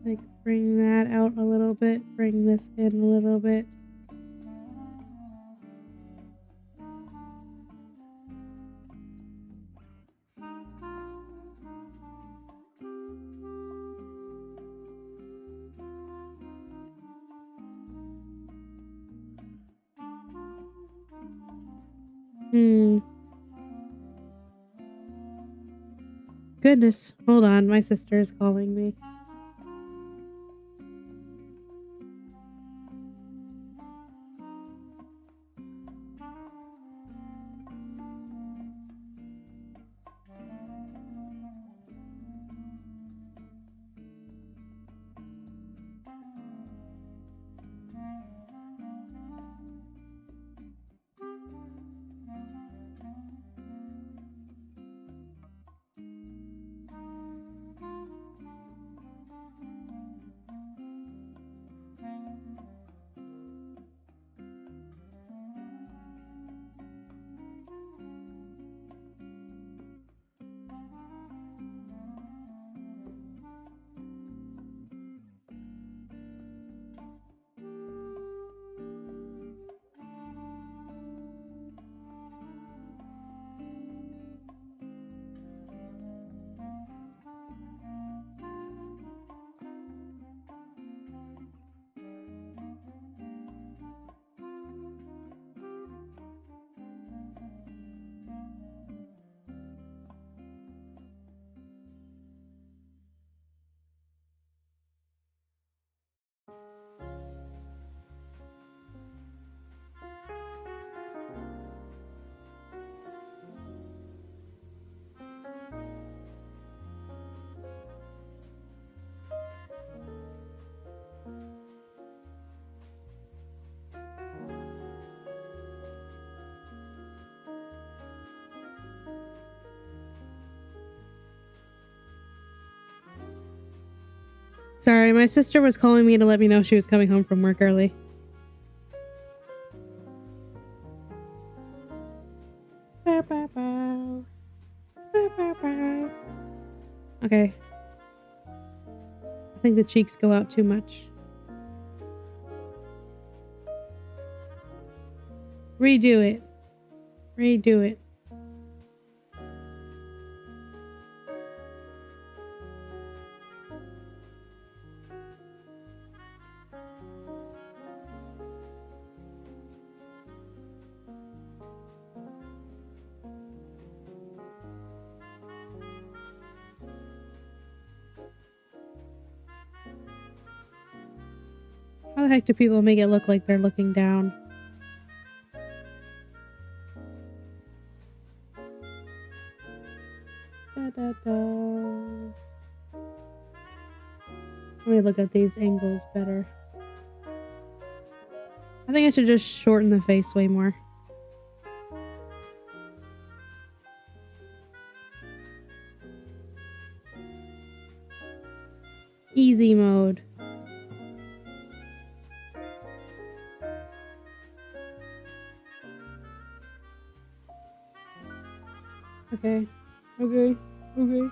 Speaker 1: Like bring that out a little bit, bring this in a little bit. Goodness, hold on, my sister is calling me. Sorry, my sister was calling me to let me know she was coming home from work early. Okay. I think the cheeks go out too much. Redo it. Redo it. How the heck do people make it look like they're looking down? Da, da, da. Let me look at these angles better. I think I should just shorten the face way more. Easy mode. Okay. Okay. Okay.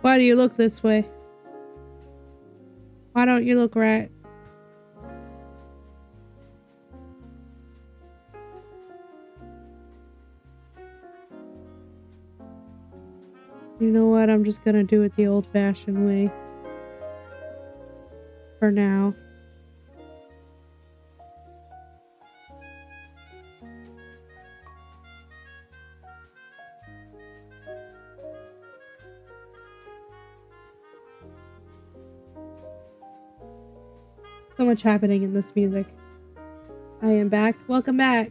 Speaker 1: Why do you look this way? Why don't you look right? You know what? I'm just gonna do it the old-fashioned way. For now. So much happening in this music. I am back. Welcome back.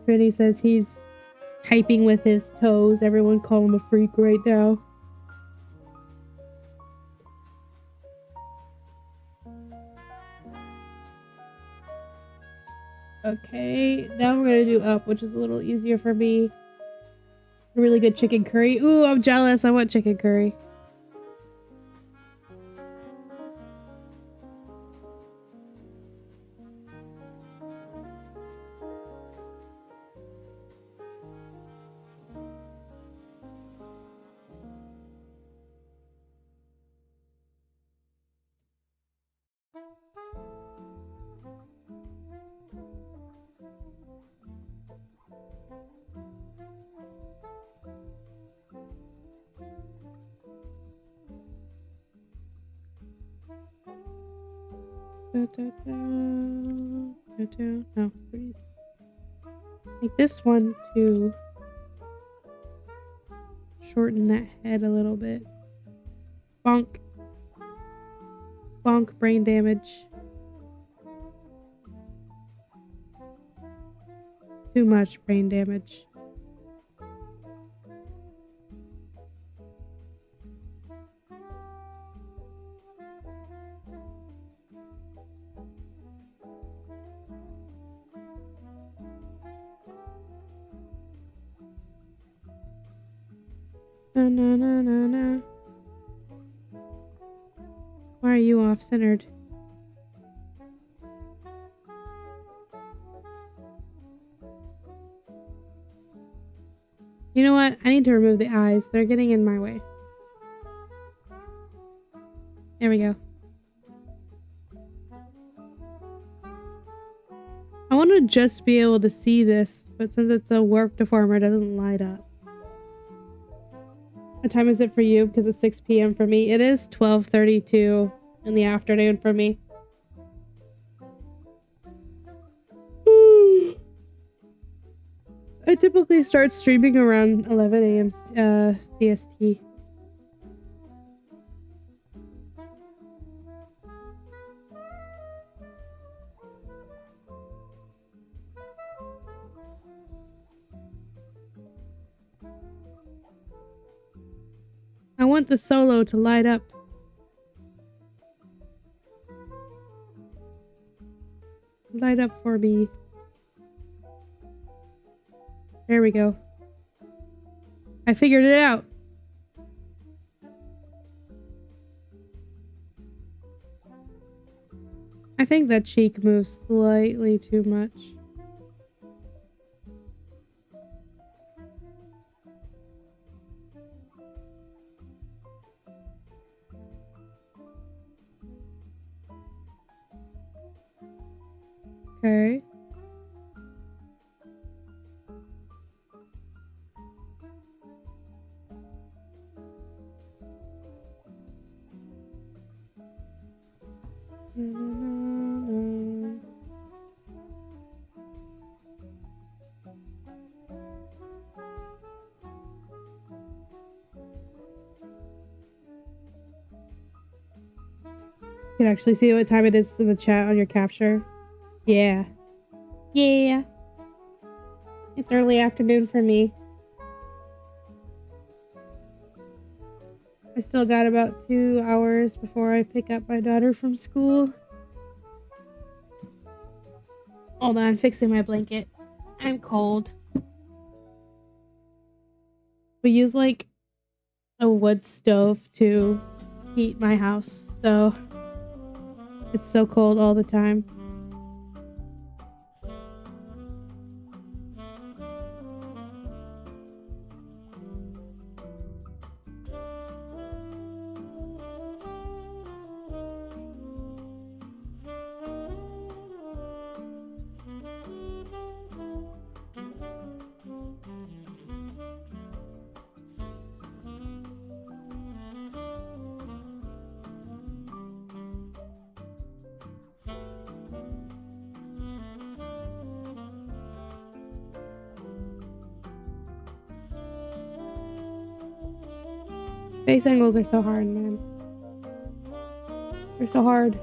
Speaker 1: Brittany says he's hyping with his toes. Everyone call him a freak right now. Okay, now we're gonna do up, which is a little easier for me. A really good chicken curry. Ooh, I'm jealous. I want chicken curry. No, please. Like this one to shorten that head a little bit. Bonk. Bonk, brain damage. Too much brain damage. No. Why are you off-centered? You know what? I need to remove the eyes. They're getting in my way. There we go. I want to just be able to see this, but since it's a warp deformer, it doesn't light up. What time is it for you? Because it's 6 p.m. for me. It is 12:32 in the afternoon for me. I typically start streaming around 11 a.m. CST. I want the solo to light up. Light up for me. There we go. I figured it out. I think that cheek moves slightly too much. Okay. You can actually see what time it is in the chat on your capture. Yeah. Yeah. It's early afternoon for me. I still got about 2 hours before I pick up my daughter from school. Hold on, fixing my blanket. I'm cold. We use like a wood stove to heat my house, so it's so cold all the time. Face angles are so hard, man. They're so hard.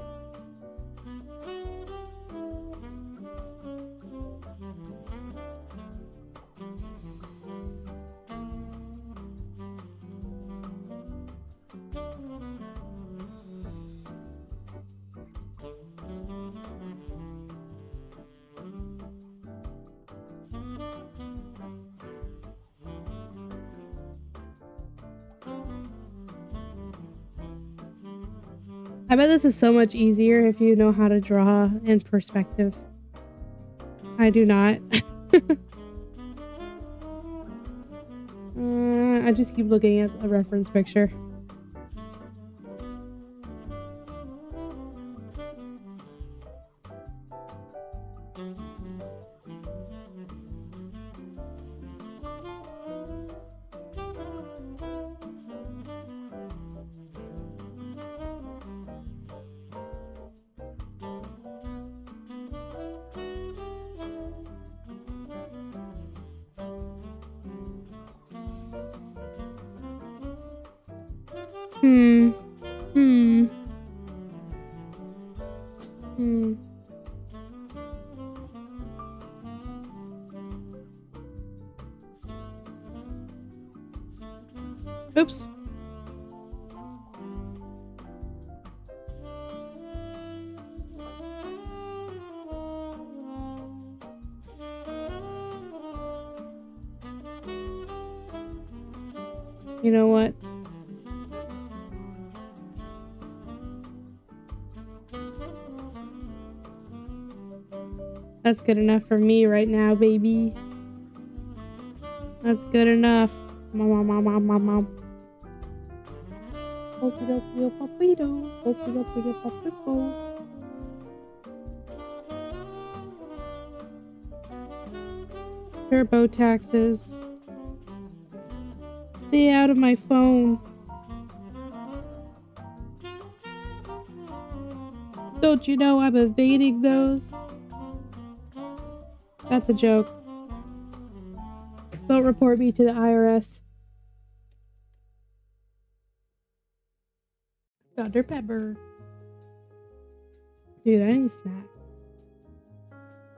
Speaker 1: I bet this is so much easier if you know how to draw in perspective. I do not. I just keep looking at a reference picture. Oops. You know what? That's good enough for me right now, baby. That's good enough. Mom. Turbo taxes. Stay out of my phone. Don't you know I'm evading those? That's a joke. Don't report me to the IRS. Dr. Pepper. Dude, I need a snack.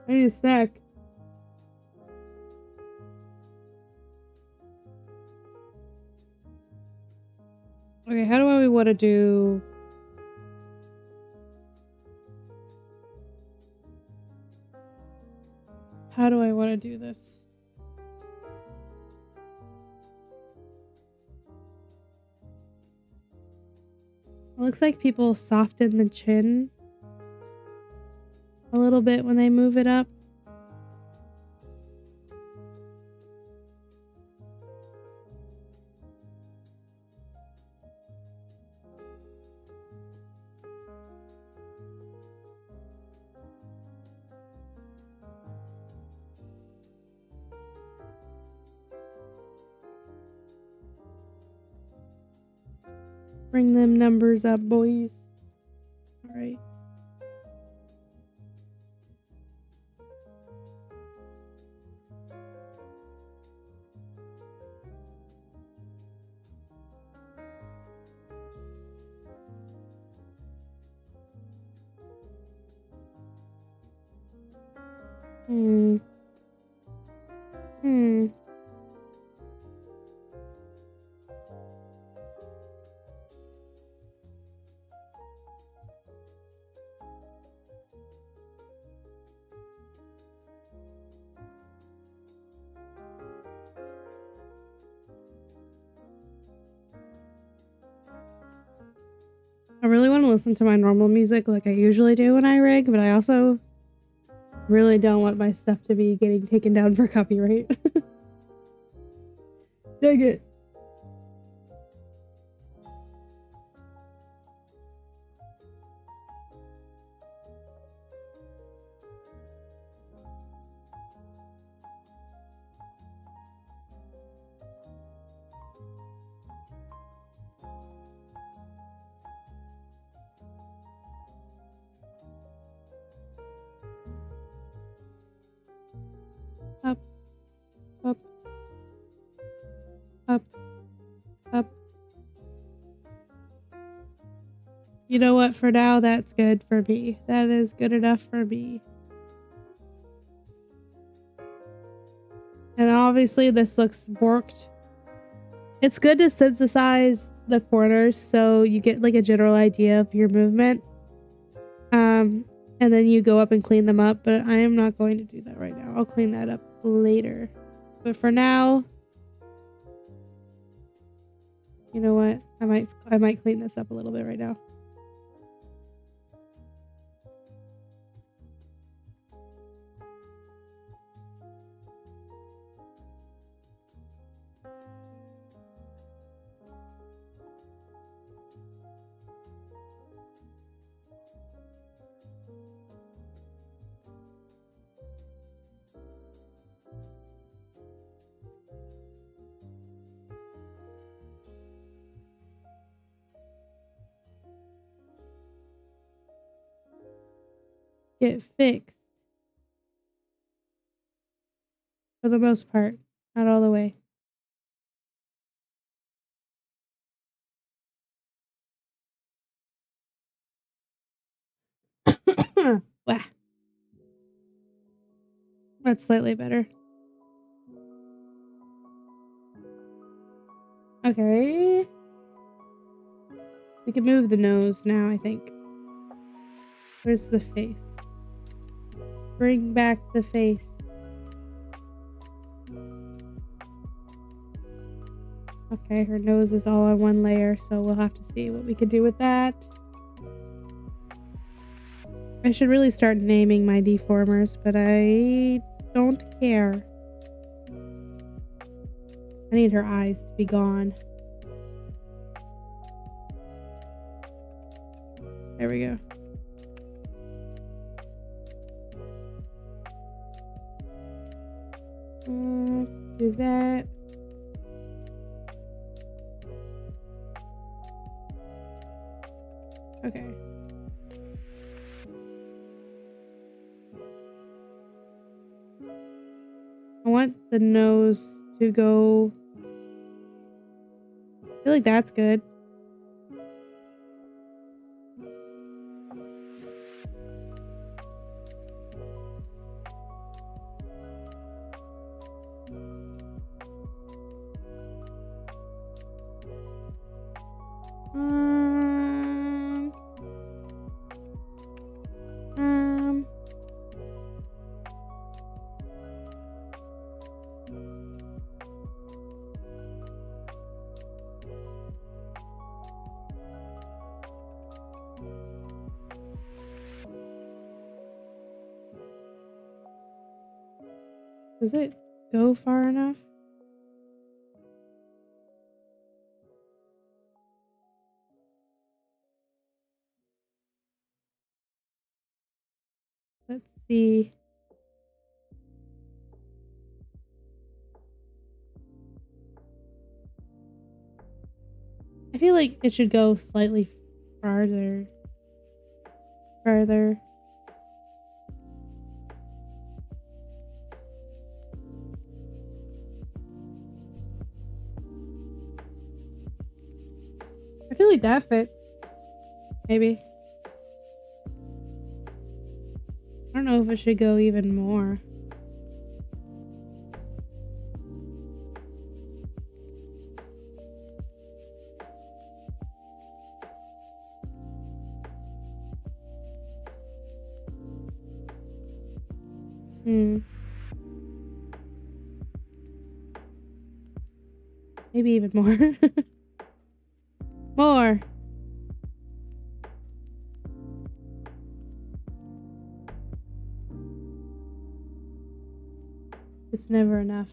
Speaker 1: I need a snack. Okay, how do I want to do... How do I want to do this? It looks like people soften the chin a little bit when they move it up. Bring them numbers up, boys. All right. Hmm. I really want to listen to my normal music like I usually do when I rig, but I also really don't want my stuff to be getting taken down for copyright. Dang it. Up, up, up, up. You know what? For now, that's good for me. That is good enough for me. And obviously, this looks borked. It's good to synthesize the corners so you get like a general idea of your movement. And then you go up and clean them up, but I am not going to do that right now. I'll clean that up later. But for now, you know what? I might clean this up a little bit right now. Get fixed. For the most part. Not all the way. Wah. That's slightly better. Okay. We can move the nose now, I think. Where's the face? Bring back the face. Okay, her nose is all on one layer, so we'll have to see what we can do with that. I should really start naming my deformers, but I don't care. I need her eyes to be gone. There we go. Let's do that. Okay. I want the nose to go. I feel like that's good. Does it go far enough? Let's see. I feel like it should go slightly farther. Further. I feel like that fits. Maybe. I don't know if it should go even more. Hmm. Maybe even more. More. It's never enough.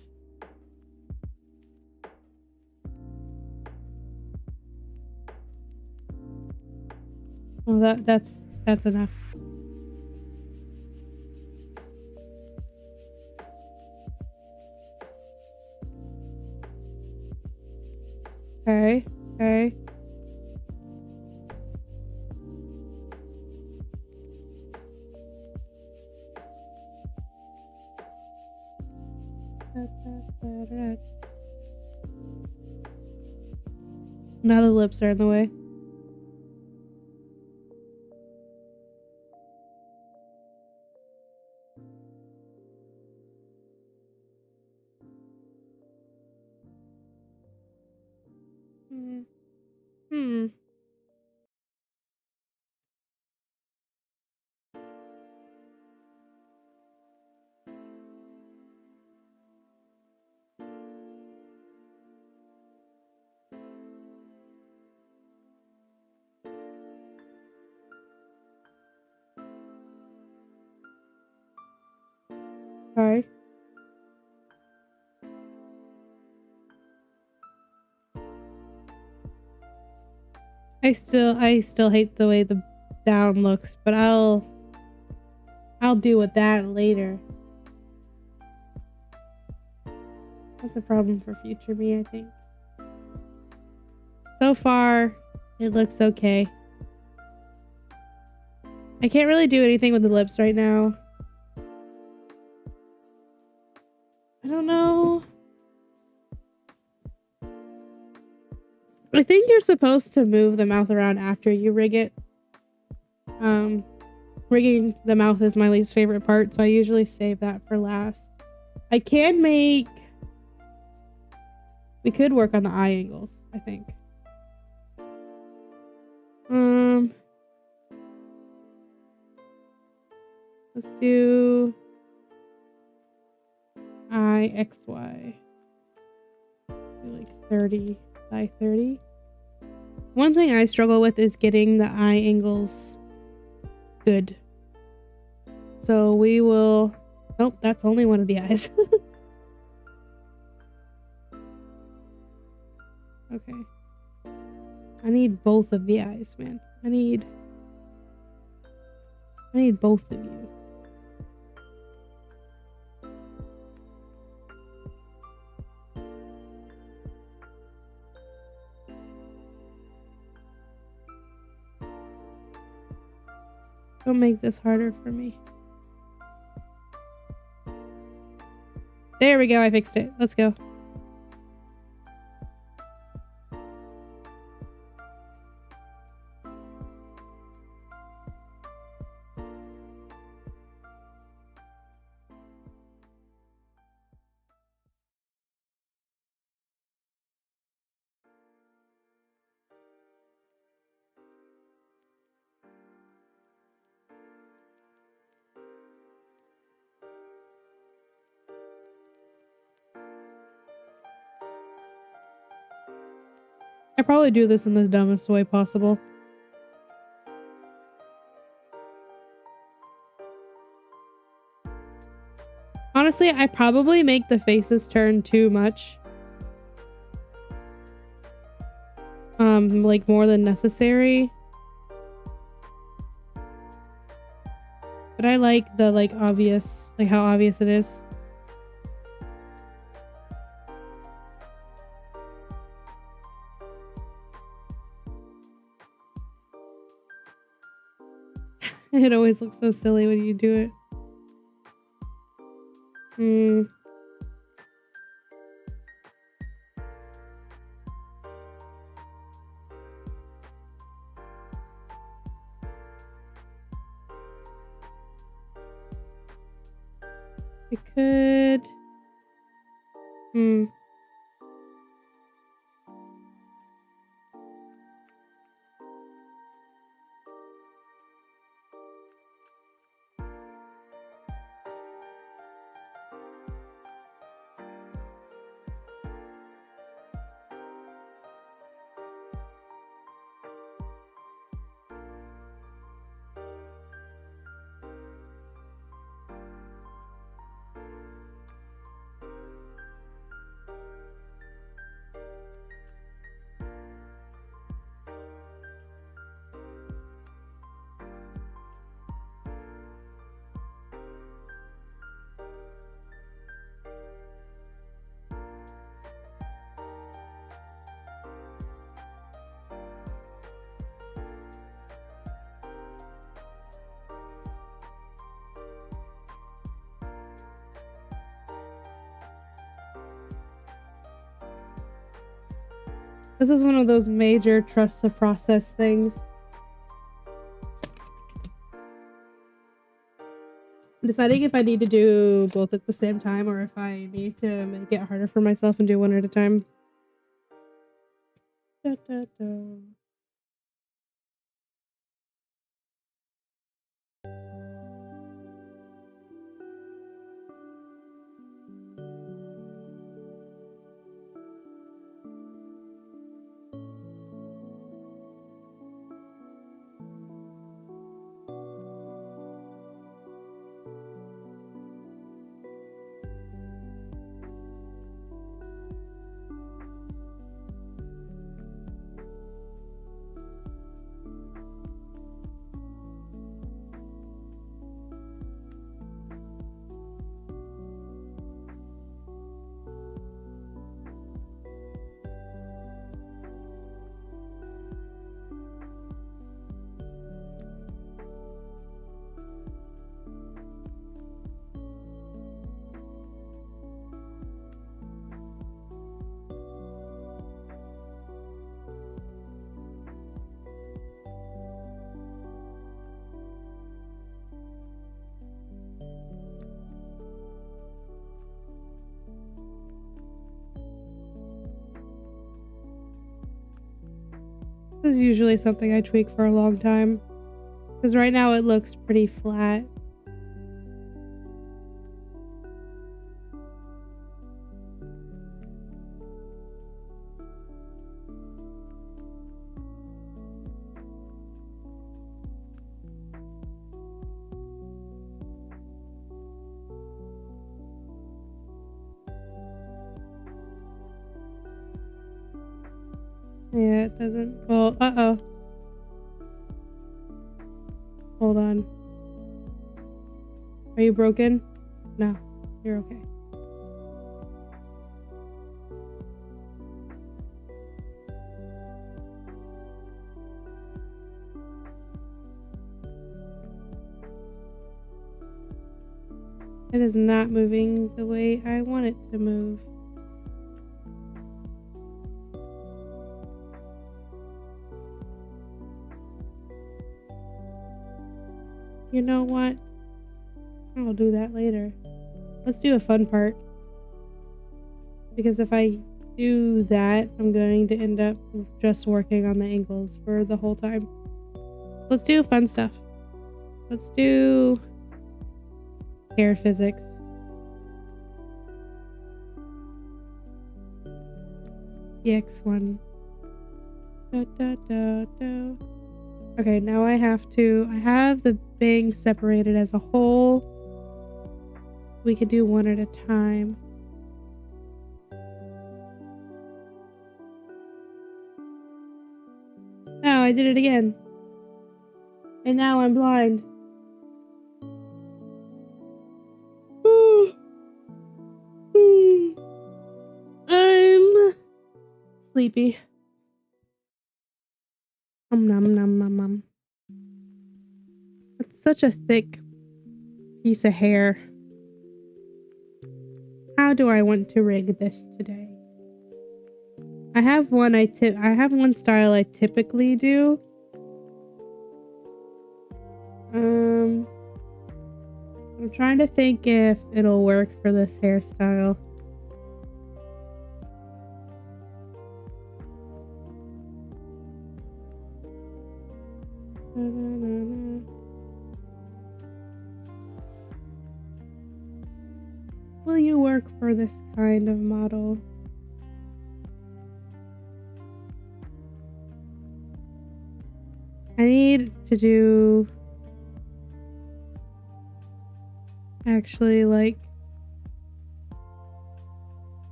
Speaker 1: Well, that's enough. Okay. Okay. Now the lips are in the way. Hmm. Sorry. I still hate the way the down looks, but I'll deal with that later. That's a problem for future me, I think. So far, it looks okay. I can't really do anything with the lips right now. I don't know. I think you're supposed to move the mouth around after you rig it. Rigging the mouth is my least favorite part, so I usually save that for last. I can make... We could work on the eye angles, I think. Let's do IXY. Do like 30 by 30. One thing I struggle with is getting the eye angles good. So we will... Nope, that's only one of the eyes. Okay. I need both of the eyes, man. I need both of you. Don't make this harder for me. There we go, I fixed it. Let's go. I probably do this in the dumbest way possible. Honestly, I probably make the faces turn too much. Like more than necessary. But I like the obvious, how obvious it is. It always looks so silly when you do it. I could... This is one of those major trust the process things. Deciding if I need to do both at the same time or if I need to make it harder for myself and do one at a time. Da, da, da. This is usually something I tweak for a long time. Because right now it looks pretty flat. Yeah, it doesn't. Well, uh-oh. Hold on. Are you broken? No, you're okay. It is not moving the way I want it to move. You know what? I'll do that later. Let's do a fun part. Because if I do that, I'm going to end up just working on the angles for the whole time. Let's do fun stuff. Let's do hair physics. EX1. Da, da, da, da. Okay, now I have the bang separated as a whole. We could do one at a time. Oh, I did it again. And now I'm blind. I'm sleepy. Nom nom nom nom. That's such a thick piece of hair. How do I want to rig this today? I have one style I typically do. I'm trying to think if it'll work for this hairstyle. Will you work for this kind of model? I need to do actually like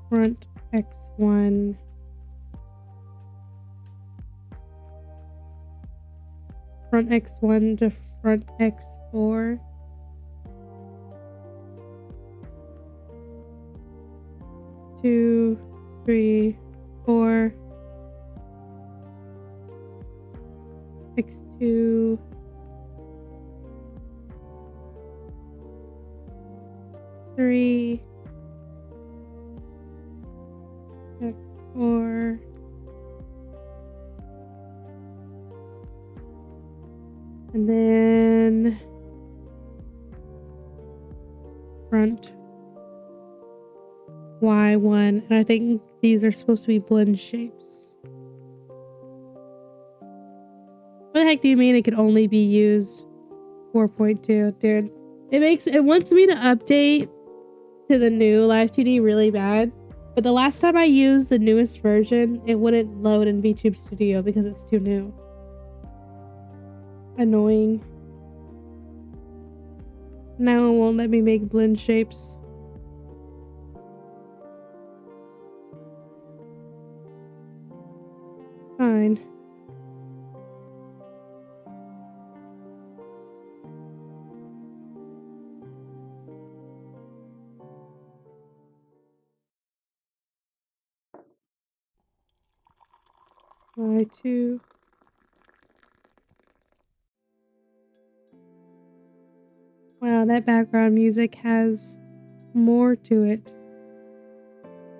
Speaker 1: front X1, front X1 to front X4. Two, three, four, X2, three, X4, front Y1, and I think these are supposed to be blend shapes. What the heck do you mean it could only be used 4.2? Dude, it wants me to update to the new live2d really bad, but the last time I used the newest version, it wouldn't load in VTube Studio because it's too new. Annoying. Now it won't let me make blend shapes. Fine. Y2. Wow, that background music has more to it.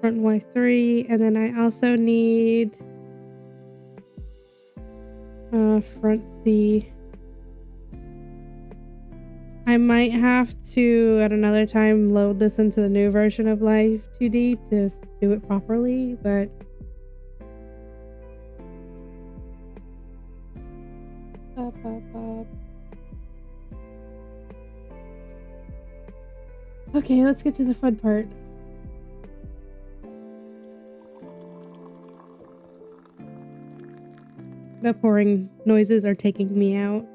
Speaker 1: Front Y3, and then I also need front C. I might have to at another time load this into the new version of live2d to do it properly, but okay, let's get to the fun part. The pouring noises are taking me out.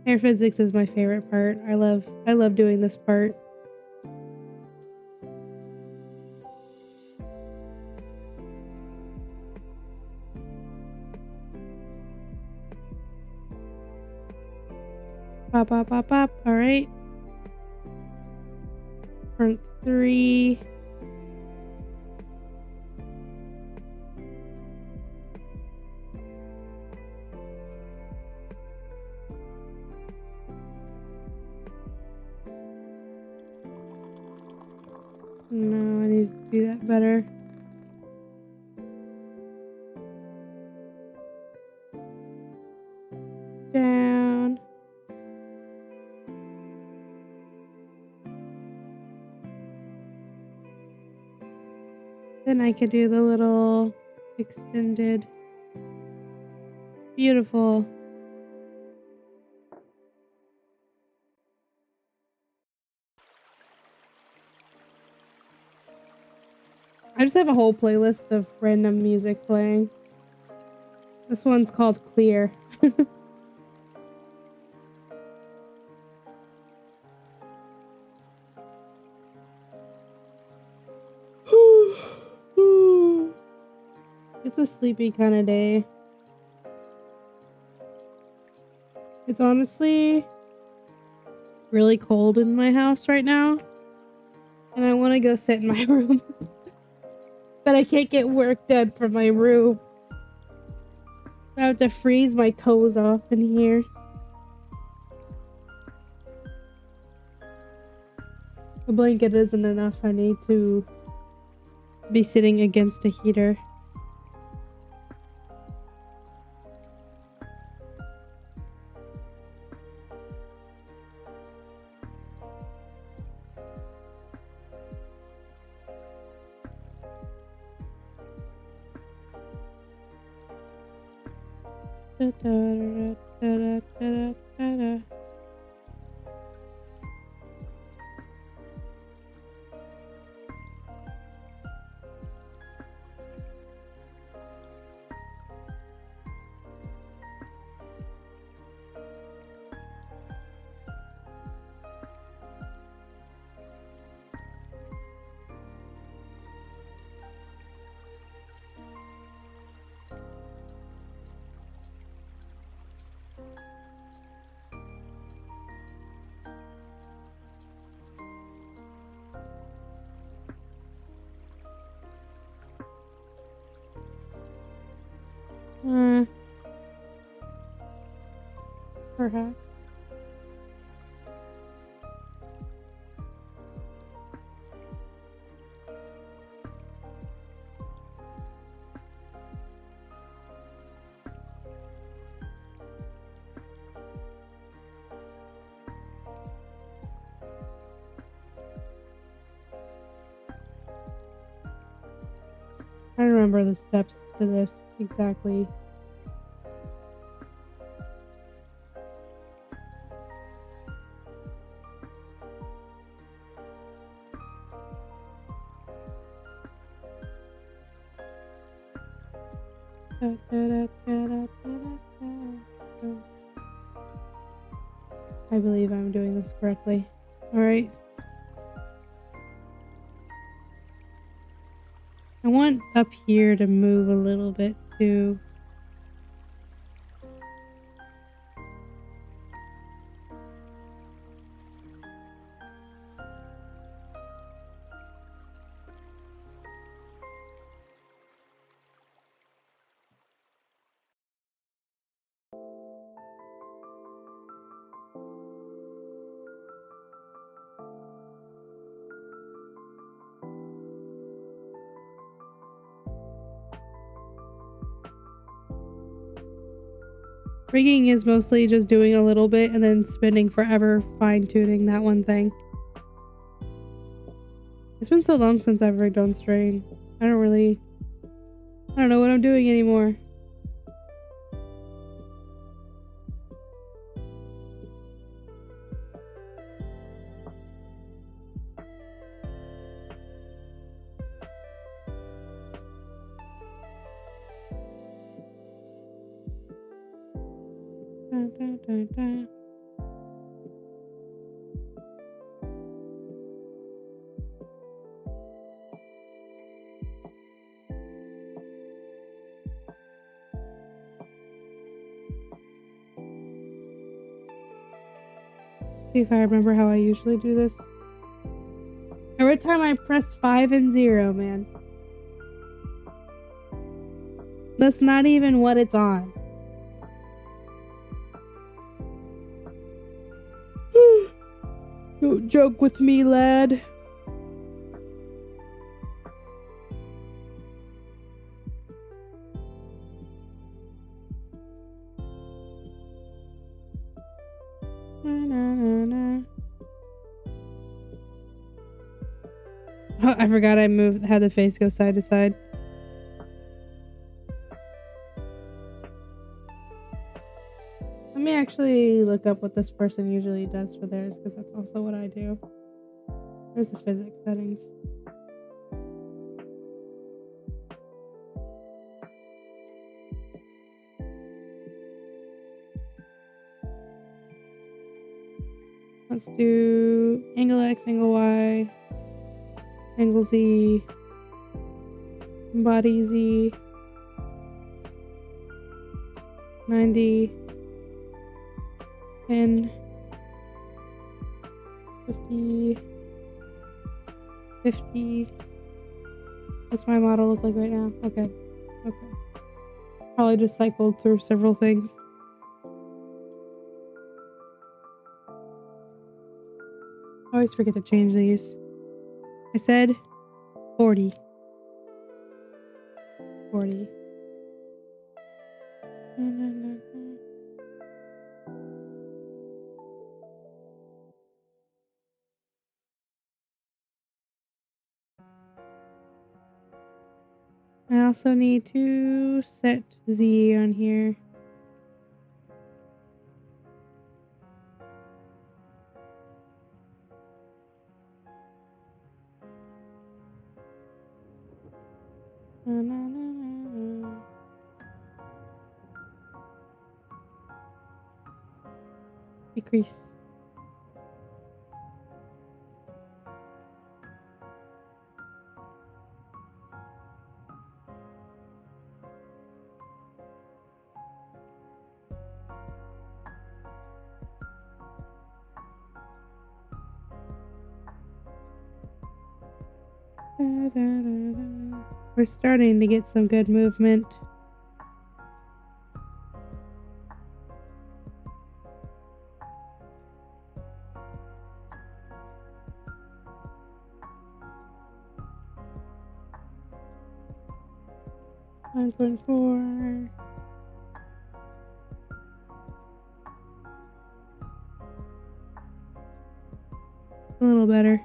Speaker 1: Air physics is my favorite part. I love doing this part. Pop, pop, pop, pop. All right. Front 3. No, I need to do that better. Down. Then I could do the little extended. Beautiful. I just have a whole playlist of random music playing. This one's called Clear. It's a sleepy kind of day. It's honestly really cold in my house right now, and I want to go sit in my room. But I can't get work done from my room. I have to freeze my toes off in here. The blanket isn't enough. I need to be sitting against a heater. Da, da, da, da, da, da, da. Perhaps. I don't remember the steps to this exactly. I believe I'm doing this correctly. Alright. I want up here to move a little bit too. Rigging is mostly just doing a little bit and then spending forever fine-tuning that one thing. It's been so long since I've rigged on strain. I don't know what I'm doing anymore. See if I remember how I usually do this. Every time I press 5 and 0, man. That's not even what it's on. Don't joke with me, lad. Oh, I forgot I had the face go side to side. Let me actually look up what this person usually does for theirs, because that's also what I do. There's the physics settings. Let's do angle X, angle Y, angle Z, body Z, 90, 10, 50, 50. What's my model look like right now? Okay. Probably just cycled through several things. I always forget to change these. I said 40. 40. I also need to set Z on here. Decrease. We're starting to get some good movement. $1.4. A little better.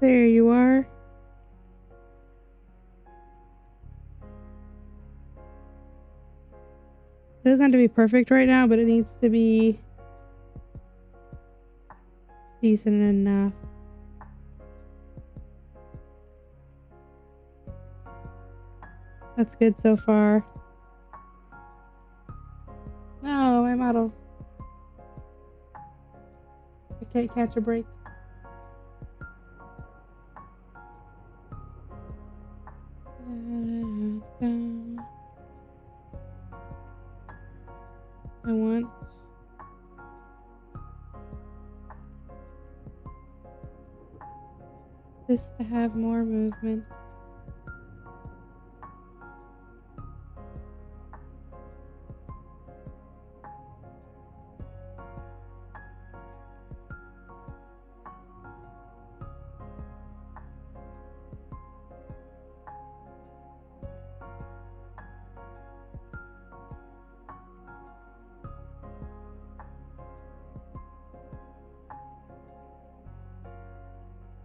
Speaker 1: There you are. It doesn't have to be perfect right now, but it needs to be decent enough. That's good so far. No, my model. I can't catch a break. I want this to have more movement.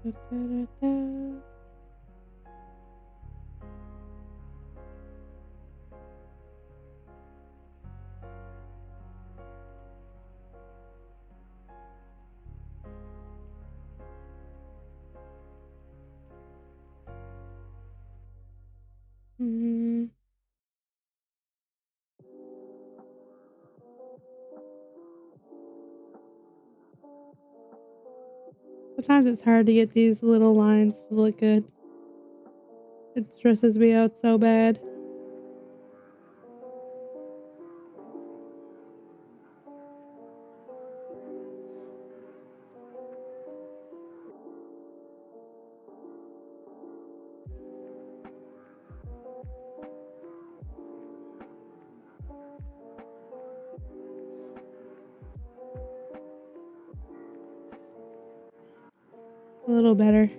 Speaker 1: Da, da, da, da. Mm. Sometimes it's hard to get these little lines to look good. It stresses me out so bad. A little better.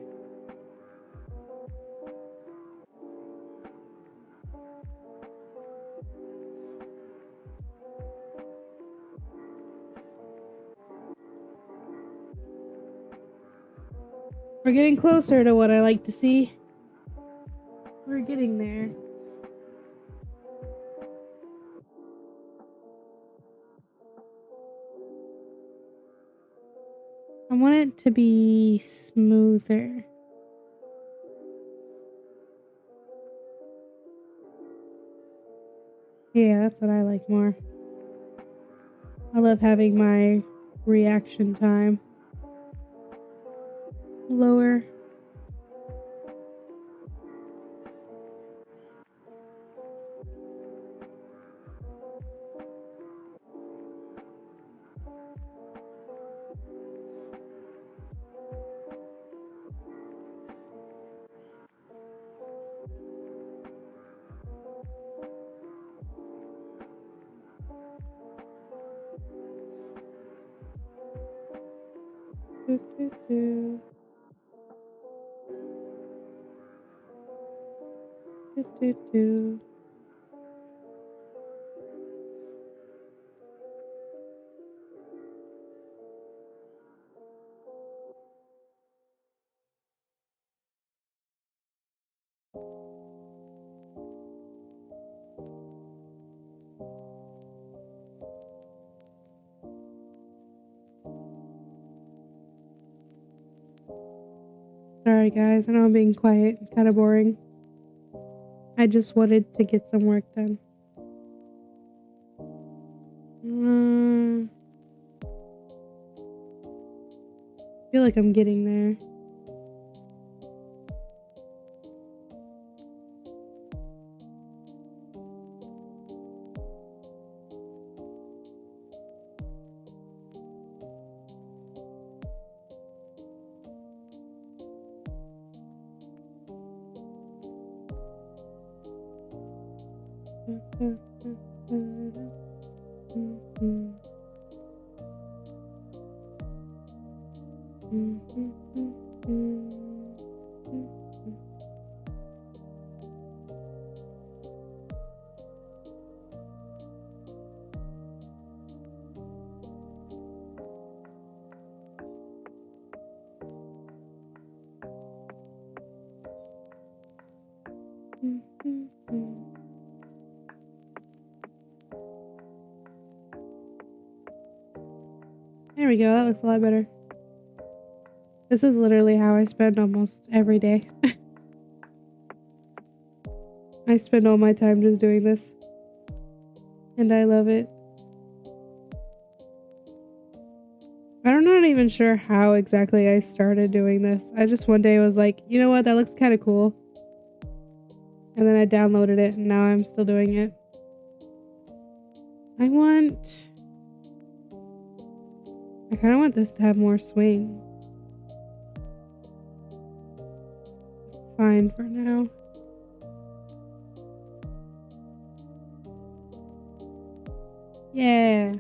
Speaker 1: We're getting closer to what I like to see. We're getting there. I want it to be smoother. Yeah, that's what I like more. I love having my reaction time lower. Do, do, do. Do, do, do. Sorry guys, I know I'm being quiet, kind of boring. I just wanted to get some work done. I feel like I'm getting there. There we go. That looks a lot better. This is literally how I spend almost every day. I spend all my time just doing this. And I love it. I'm not even sure how exactly I started doing this. I just one day was like, you know what, that looks kind of cool. And then I downloaded it and now I'm still doing it. I kind of want this to have more swing. It's fine for now. Yeah.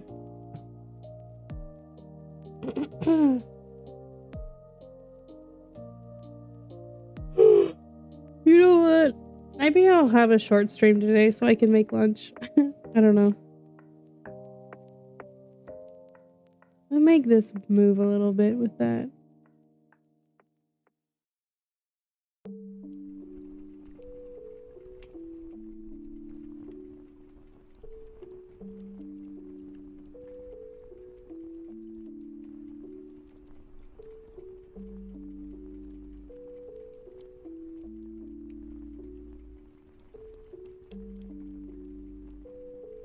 Speaker 1: You know what? Maybe I'll have a short stream today so I can make lunch. I don't know. I'll make this move a little bit with that.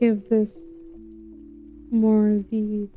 Speaker 1: Give this more of these.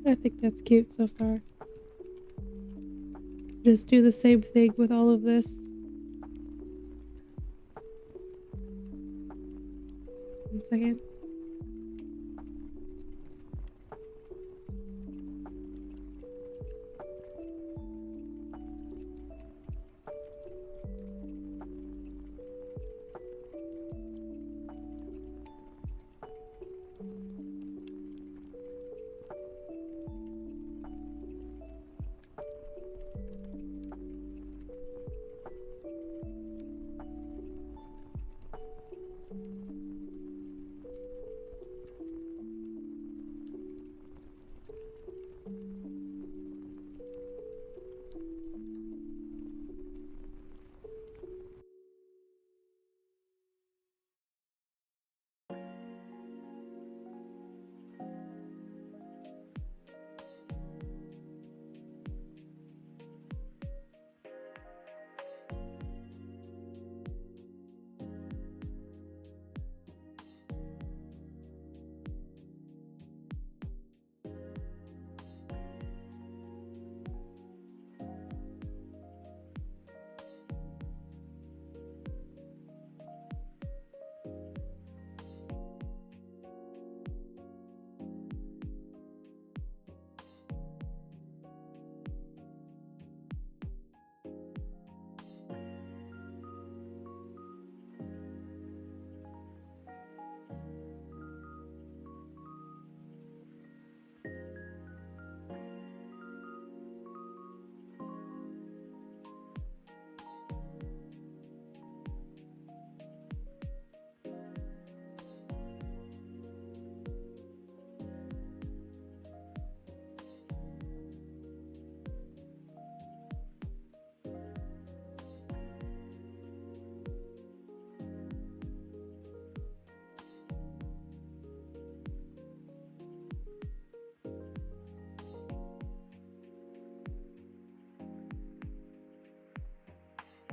Speaker 1: I think that's cute so far. Just do the same thing with all of this. One second.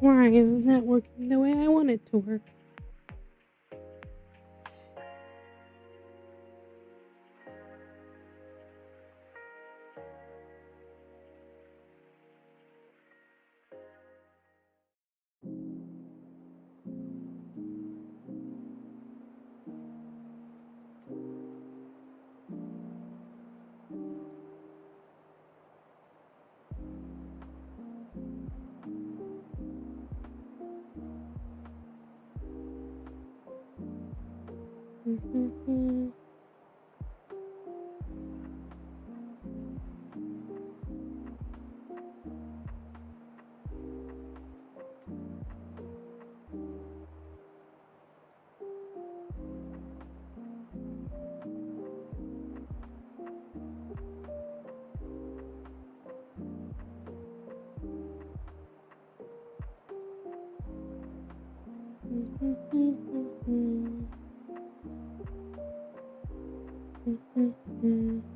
Speaker 1: Why isn't that working the way I want it to work? Mm-hmm.